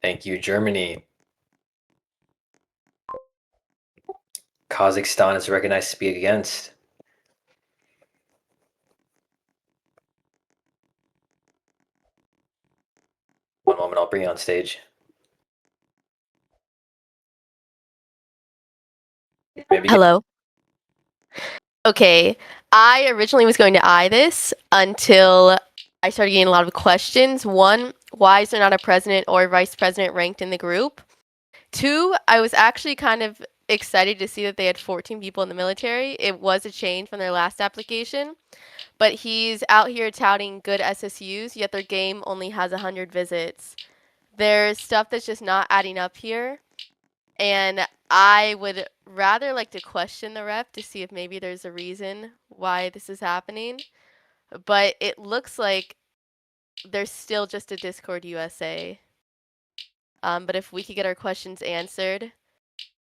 Speaker 1: Thank you, Germany. Kazakhstan is recognized to speak against. One moment, I'll bring you on stage. You may begin.
Speaker 12: Hello. Okay, I originally was going to eye this until I started getting a lot of questions. One, why is there not a president or vice president ranked in the group? Two, I was actually kind of excited to see that they had 14 people in the military. It was a change from their last application, but he's out here touting good SSUs, yet their game only has 100 visits. There's stuff that's just not adding up here. And I would rather like to question the rep to see if maybe there's a reason why this is happening. But it looks like there's still just a Discord USA. But if we could get our questions answered,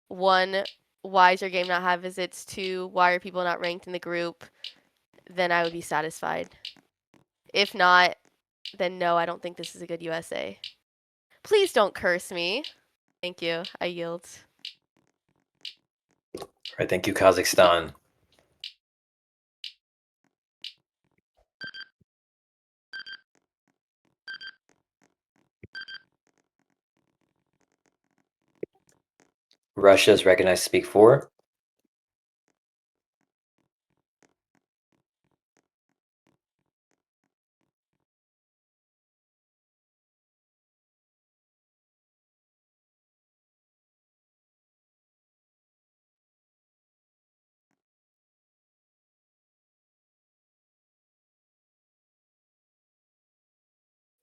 Speaker 12: one, why does your game not have visits? Two, why are people not ranked in the group? Then I would be satisfied. If not, then no, I don't think this is a good USA. Please don't curse me. Thank you. I yield.
Speaker 1: All right, thank you, Kazakhstan. Russia is recognized to speak 4.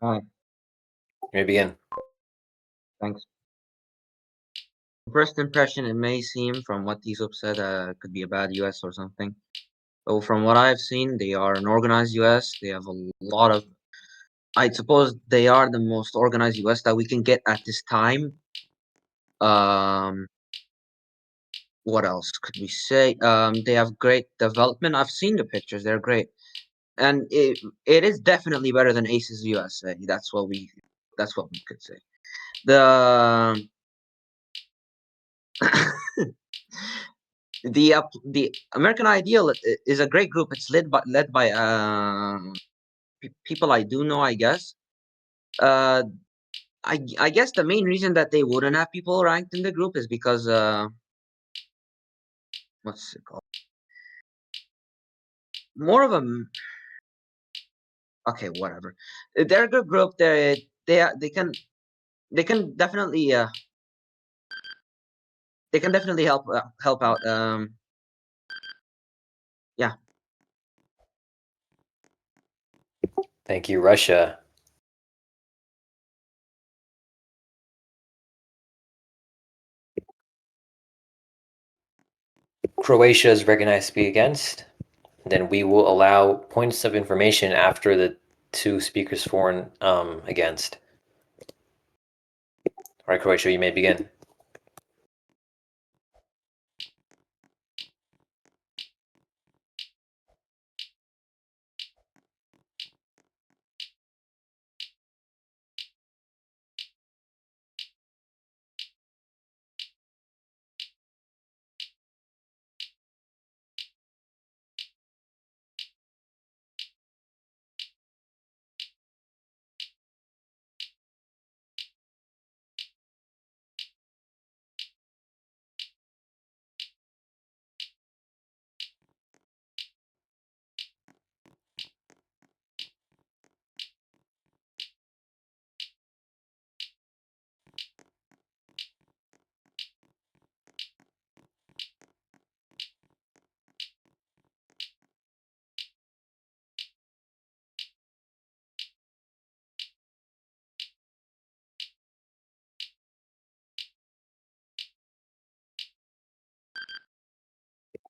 Speaker 9: Hi,
Speaker 1: You may begin.
Speaker 9: thanks. First impression, it may seem from what Tisop said, could be a bad US or something. But from what I've seen, they are an organized US. They have a lot of. I suppose they are the most organized US that we can get at this time. What else could we say? They have great development. I've seen the pictures; they're great, and it is definitely better than Aces USA. That's what we could say. The the American Ideal is a great group. It's led by people I do know, I guess. I guess the main reason that they wouldn't have people ranked in the group is because what's it called? More of a okay, whatever. They're a good group. They can definitely help out. Yeah.
Speaker 1: Thank you, Russia. Croatia is recognized to speak against. Then we will allow points of information after the 2 speakers for and against. All right, Croatia, you may begin.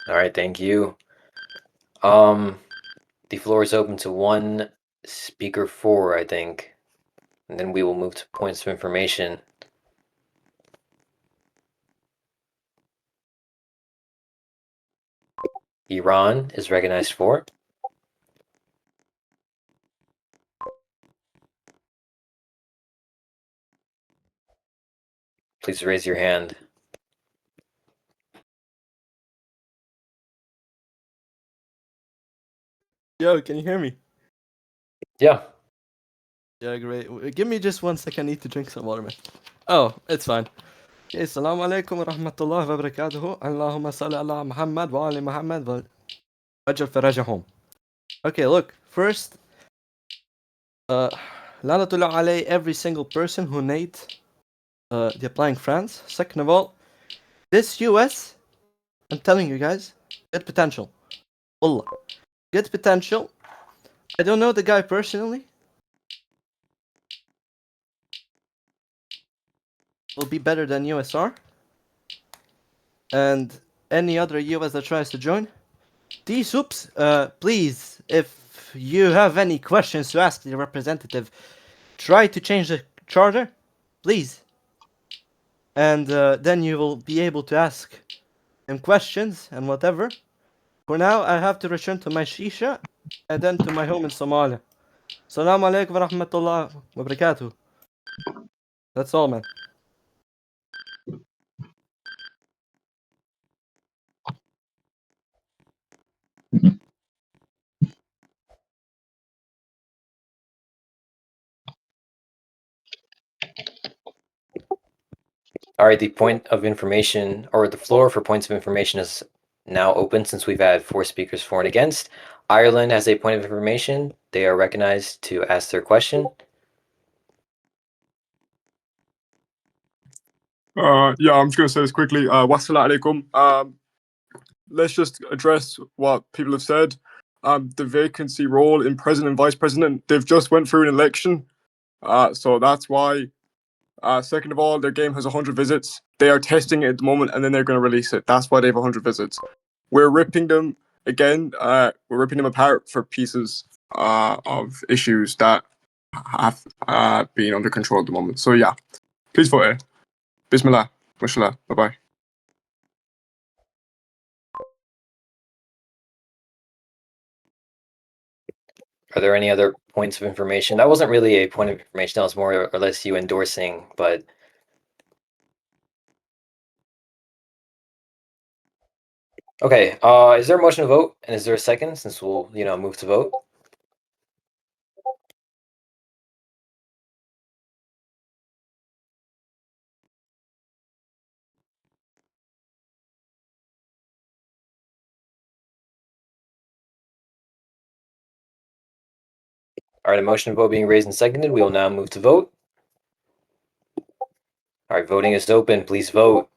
Speaker 1: All right, thank you. The floor is open to 1 speaker 4, I think. And then we will move to points of information. Iran is recognized for. Please raise your hand.
Speaker 6: Yo, can you hear me?
Speaker 1: Yeah.
Speaker 6: Yeah, great. Give me just 1 second. I need to drink some water, man. Oh, it's fine. Okay, Assalamu alaikum wa rahmatullahi wa barakatuhu. Allahumma salli ala Muhammad wa ali Muhammad wa wajal farajahum. Okay, look. First, Lanatullah alay every single person who made the applying France. Second of all, this US, I'm telling you guys, good potential. Wallah. Good potential. I don't know the guy personally. Will be better than USR. And any other US that tries to join. T-Soups, please, if you have any questions to ask the representative, try to change the charter, please. And then you will be able to ask him questions and whatever. For now, I have to return to my shisha and then to my home in Somalia. Assalamu alaikum wa rahmatullah wa barakatuh. That's all, man.
Speaker 1: All right, the point of information, or the floor for points of information, is now open since we've had 4 speakers for and against. Ireland has a point of information. They are recognized to ask their question.
Speaker 5: Yeah, I'm just going to say this quickly. Wassalamu alaikum. Let's just address what people have said. The vacancy role in president and vice president, they've just went through an election. So that's why. Second of all, their game has 100 visits. They are testing it at the moment, and then they're going to release it. That's why they have 100 visits. We're ripping them again. We're ripping them apart for pieces of issues that have been under control at the moment. So yeah, please vote. Bismillah. Mashallah. Bye bye.
Speaker 1: Are there any other points of information? That wasn't really a point of information. That was more or less you endorsing, but okay. Is there a motion to vote? And is there a second since we'll, move to vote? All right, a motion to vote being raised and seconded. We will now move to vote. All right, voting is open. Please vote.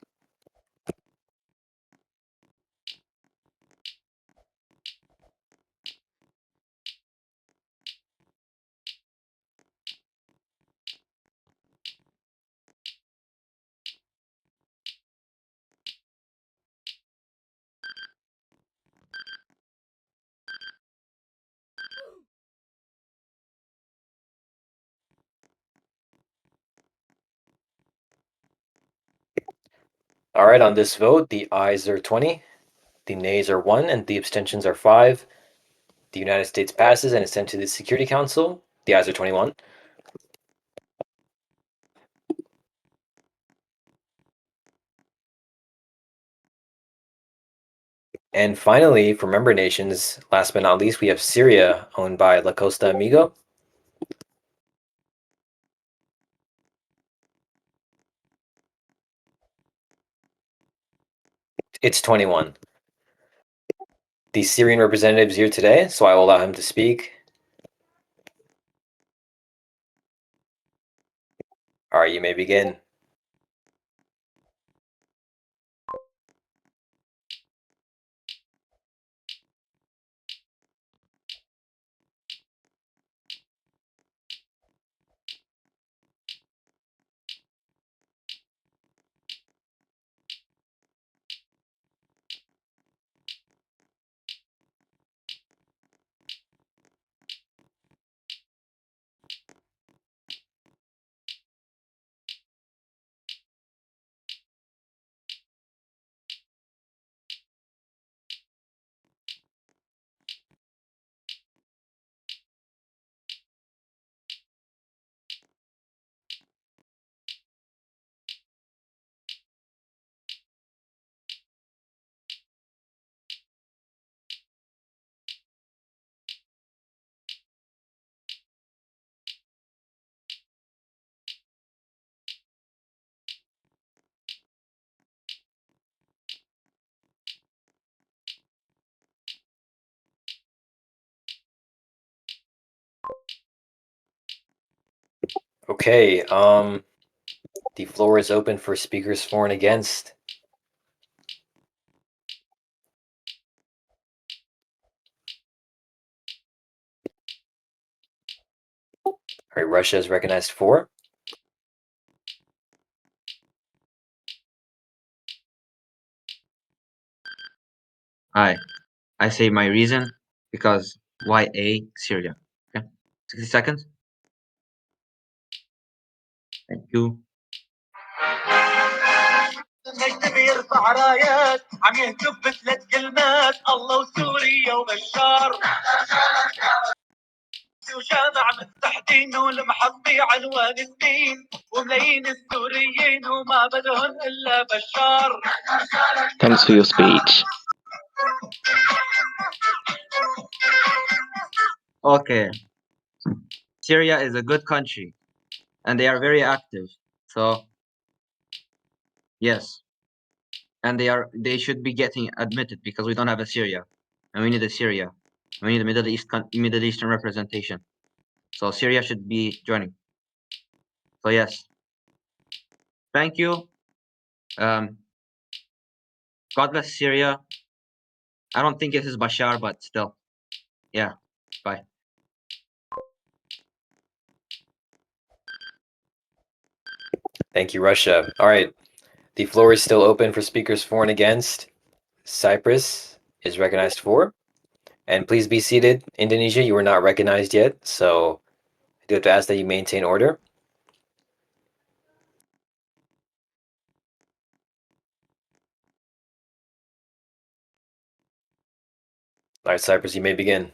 Speaker 1: All right, on this vote, the ayes are 20, the nays are 1, and the abstentions are 5. The United States passes and is sent to the Security Council. The ayes are 21. And finally, for member nations, last but not least, we have Syria, owned by La Costa Amigo. It's 21. The Syrian representative is here today, so I will allow him to speak. All right, you may begin. Okay, the floor is open for speakers for and against. All right, Russia is recognized for.
Speaker 9: I say my reason because why A Syria? Okay, 60 seconds. Thank you.
Speaker 13: النجم بيرفع رايات عم يهتف بثلاث كلمات الله وسوريا وبشار وجامع متحدين والمحطي عنوان الدين وملايين السوريين وما بدهن الا بشار.
Speaker 14: Thanks for your speech.
Speaker 9: Okay, Syria is a good country and they are very active. So Yes. And they should be getting admitted because we don't have a Syria. And we need a Syria. We need a Middle Eastern representation. So Syria should be joining. So yes. Thank you. God bless Syria. I don't think it is Bashar, but still. Yeah. Bye.
Speaker 1: Thank you, Russia. All right. The floor is still open for speakers for and against. Cyprus is recognized for. And please be seated. Indonesia, you are not recognized yet, so I do have to ask that you maintain order. All right, Cyprus, you may begin.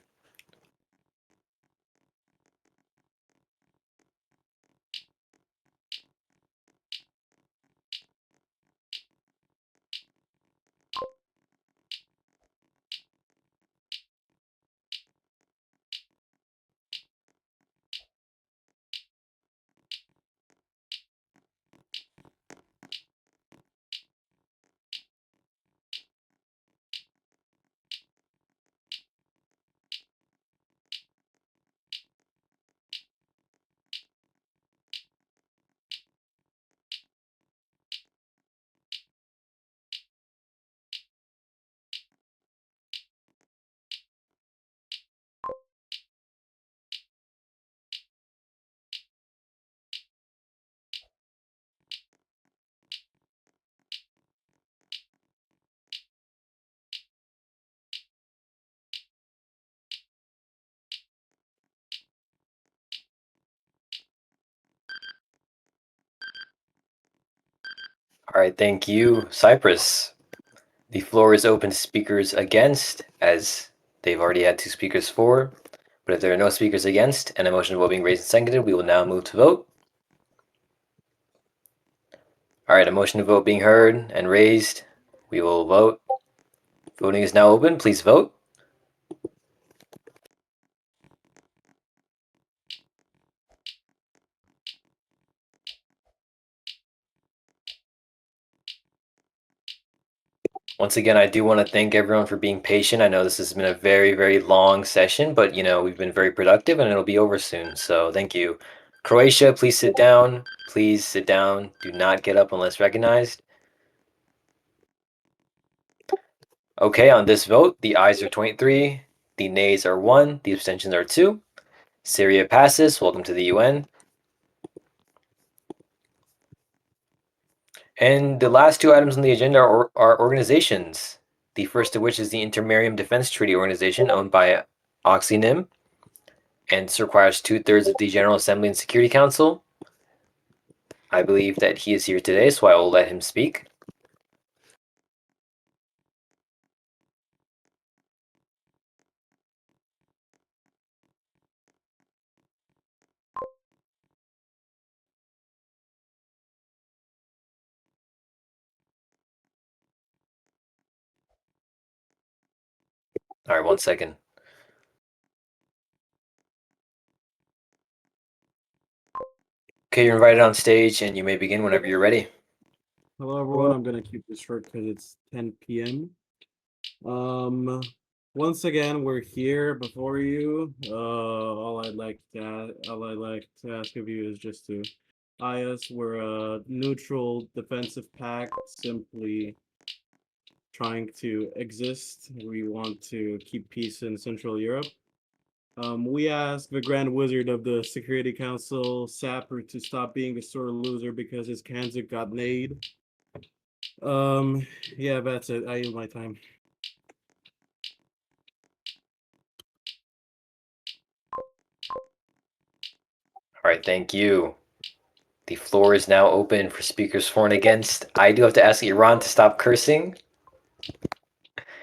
Speaker 1: All right, thank you, Cyprus. The floor is open to speakers against, as they've already had 2 speakers for. But if there are no speakers against and a motion of vote being raised and seconded, we will now move to vote. All right, a motion to vote being heard and raised. We will vote. Voting is now open. Please vote. Once again, I do want to thank everyone for being patient. I know this has been a very, very long session, but we've been very productive and it'll be over soon. So thank you. Croatia, please sit down. Please sit down. Do not get up unless recognized. Okay, on this vote, the ayes are 23, the nays are 1, the abstentions are 2. Syria passes. Welcome to the UN. And the last 2 items on the agenda are organizations. The first of which is the Intermarium Defense Treaty Organization, owned by Oxynim, and this requires 2/3 of the General Assembly and Security Council. I believe that he is here today, so I will let him speak. All right, 1 second. Okay, you're invited on stage, and you may begin whenever you're ready.
Speaker 15: Hello, everyone. I'm going to keep this short because it's 10 p.m. Once again, we're here before you. All I'd like to ask of you is just to eye us. We're a neutral defensive pact, simply trying to exist. We want to keep peace in Central Europe. We asked the Grand Wizard of the Security Council, Sapper, to stop being a sore loser because his Kanzuk got made. Yeah, that's it. I use my time.
Speaker 1: All right, thank you. The floor is now open for speakers for and against. I do have to ask Iran to stop cursing.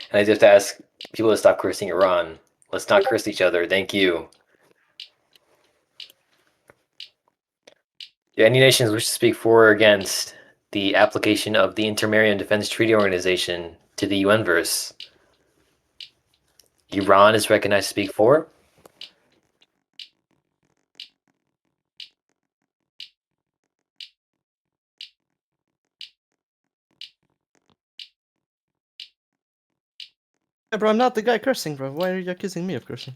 Speaker 1: And I do have to ask people to stop cursing Iran. Let's not curse each other. Thank you. Do any nations wish to speak for or against the application of the Intermarium Defense Treaty Organization to the UN verse? Iran is recognized to speak for.
Speaker 6: Yeah, bro, I'm not the guy cursing, bro. Why are you accusing me of cursing?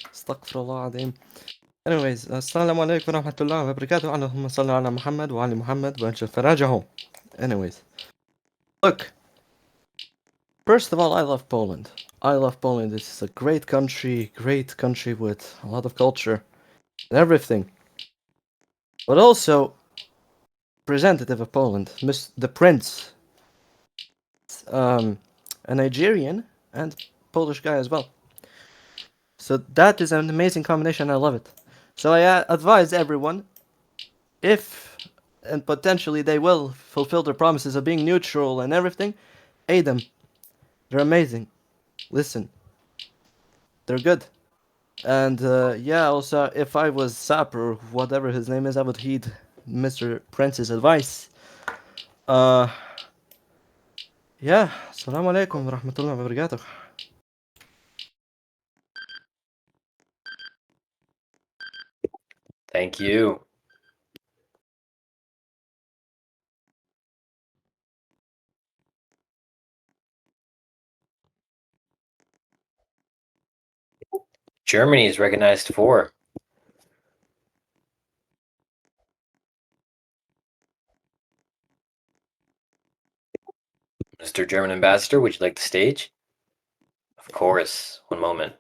Speaker 6: Astaghfirullah adim. Anyways, assalamu alaikum wa rahmatullahi wa barakatuh. Allahumma salli ala Muhammad wa ali Muhammad wa ajal farajahum. Anyways, look. First of all, I love Poland. I love Poland. This is a great country with a lot of culture and everything. But also, representative of Poland, the Prince, a Nigerian and Polish guy as well. So that is an amazing combination. I love it. So I advise everyone, if and potentially they will fulfill their promises of being neutral and everything, aid them. They're amazing. Listen, they're good. And yeah, also, if I was Sap or whatever his name is, I would heed Mr. Prince's advice. Yeah, assalamu alaikum wa rahmatullahi wa barakatuh.
Speaker 1: Thank you. Germany is recognized for. Mr. German Ambassador, would you like the stage? Of course. One moment.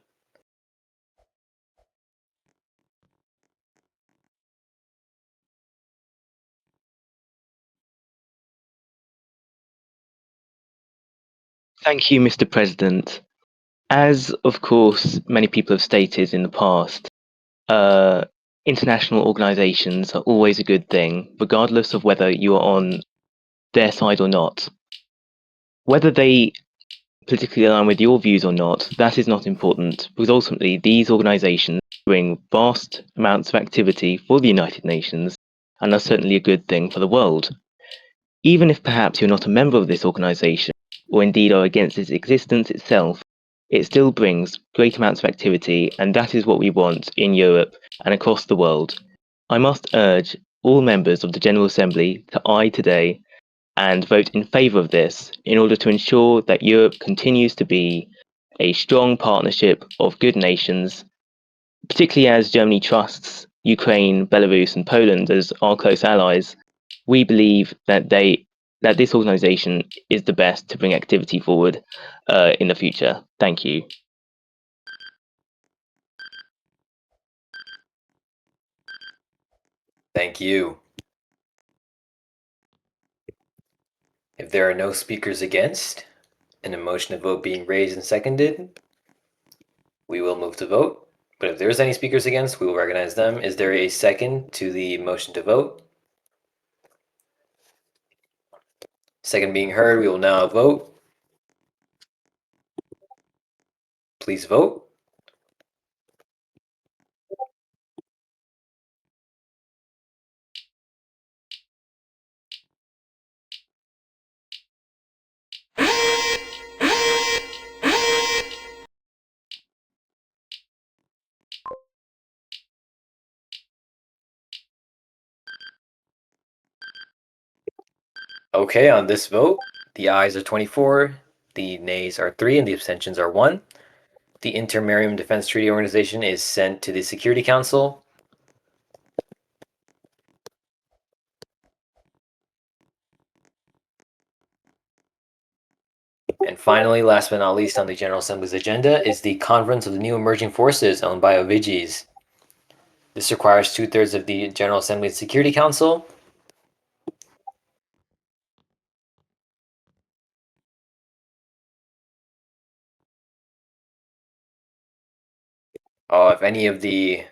Speaker 14: Thank you, Mr. President. As, of course, many people have stated in the past, international organizations are always a good thing, regardless of whether you are on their side or not. Whether they politically align with your views or not, that is not important, because ultimately these organizations bring vast amounts of activity for the United Nations and are certainly a good thing for the world. Even if perhaps you're not a member of this organization, or indeed are against its existence itself, it still brings great amounts of activity, and that is what we want in Europe and across the world. I must urge all members of the General Assembly to aye today and vote in favour of this in order to ensure that Europe continues to be a strong partnership of good nations, particularly as Germany trusts Ukraine, Belarus, and Poland as our close allies. We believe that this organisation is the best to bring activity forward in the future. Thank you.
Speaker 1: Thank you. If there are no speakers against, and a motion to vote being raised and seconded, we will move to vote. But if there's any speakers against, we will recognize them. Is there a second to the motion to vote? Second being heard, we will now vote. Please vote. Okay, on this vote, the ayes are 24, the nays are 3, and the abstentions are 1. The Inter-Maritime Defense Treaty Organization is sent to the Security Council. And finally, last but not least on the General Assembly's agenda is the Conference of the New Emerging Forces owned by OVGs. This requires 2/3 of the General Assembly and Security Council. If any of the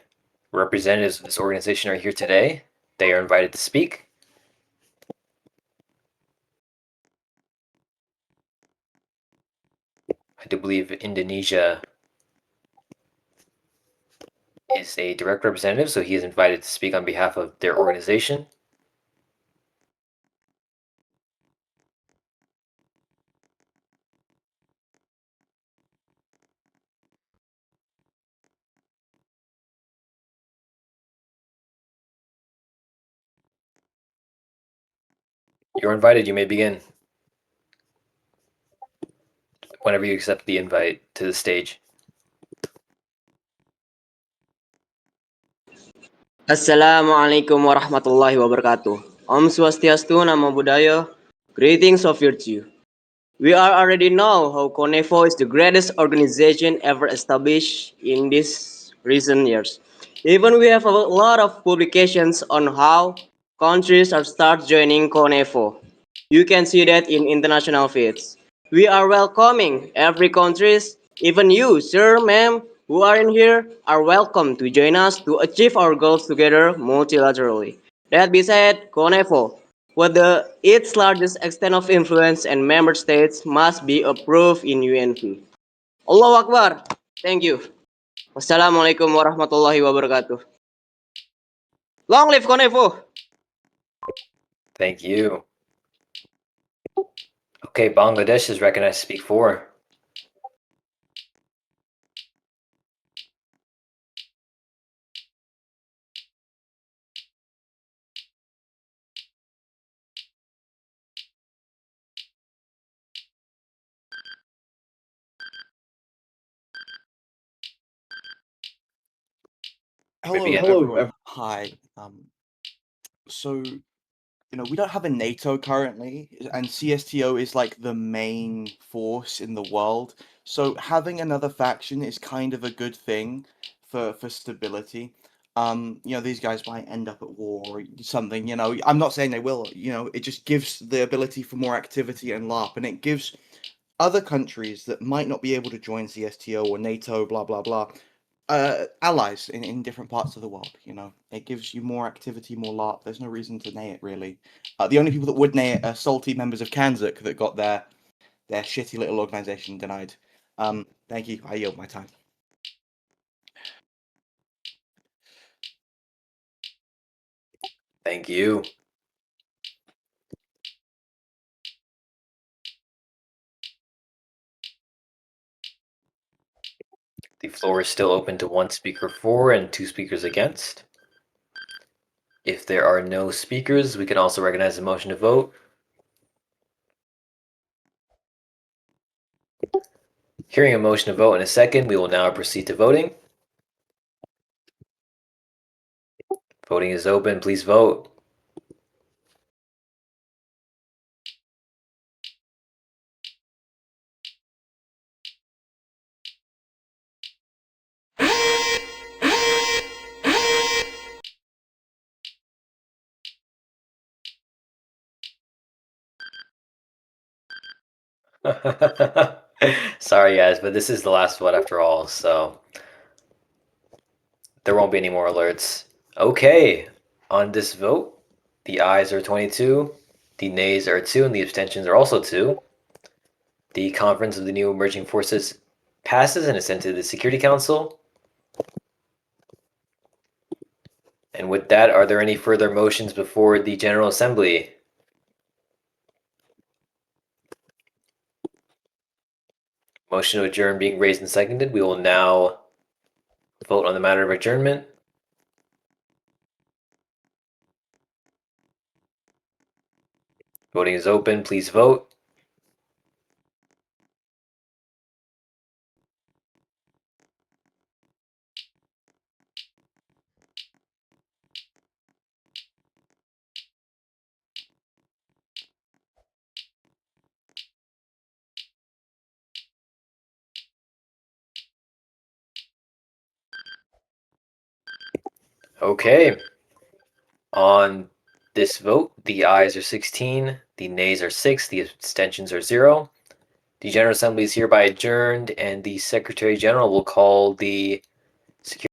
Speaker 1: representatives of this organization are here today, they are invited to speak. I do believe Indonesia is a direct representative, so he is invited to speak on behalf of their organization. You're invited, you may begin. whenever you accept the invite to the stage.
Speaker 10: Assalamualaikum warahmatullahi wabarakatuh. Om Swastiastu, Namo Buddhaya. Greetings of virtue. We are already know how CONEFO is the greatest organization ever established in these recent years. Even we have a lot of publications on how countries are start joining CONEFO. You can see that in international feeds. We are welcoming every countries, even you, sir, ma'am, who are in here, are welcome to join us to achieve our goals together multilaterally. That being said, CONEFO, with its largest extent of influence and member states must be approved in UNV. Allahu Akbar. Thank you. Wassalamualaikum warahmatullahi wabarakatuh. Long live CONEFO.
Speaker 1: Thank you. Okay, Bangladesh is recognized to speak for.
Speaker 2: Hello,
Speaker 1: Maybe
Speaker 2: everyone. Hi. So we don't have a NATO currently, and CSTO is like the main force in the world. So having another faction is kind of a good thing for stability. These guys might end up at war or something. I'm not saying they will. It just gives the ability for more activity and LARP, and it gives other countries that might not be able to join CSTO or NATO, blah blah blah, allies in different parts of the world. It gives you more activity, more LARP. There's no reason to nay it really. The only people that would nay it are salty members of Kanzuk that got their shitty little organization denied. Thank you. I yield my time.
Speaker 1: Thank you. The floor is still open to 1 speaker for and 2 speakers against. If there are no speakers, we can also recognize the motion to vote. Hearing a motion to vote in a second, we will now proceed to voting. Voting is open. Please vote. Sorry, guys, but this is the last vote after all, so there won't be any more alerts. Okay, on this vote, the ayes are 22, the nays are 2, and the abstentions are also 2. The Conference of the New Emerging Forces passes and is sent to the Security Council. And with that, are there any further motions before the General Assembly? Motion to adjourn being raised and seconded. We will now vote on the matter of adjournment. Voting is open. Please vote. Okay. On this vote, the ayes are 16, the nays are 6, the abstentions are 0. The General Assembly is hereby adjourned, and the Secretary General will call the Security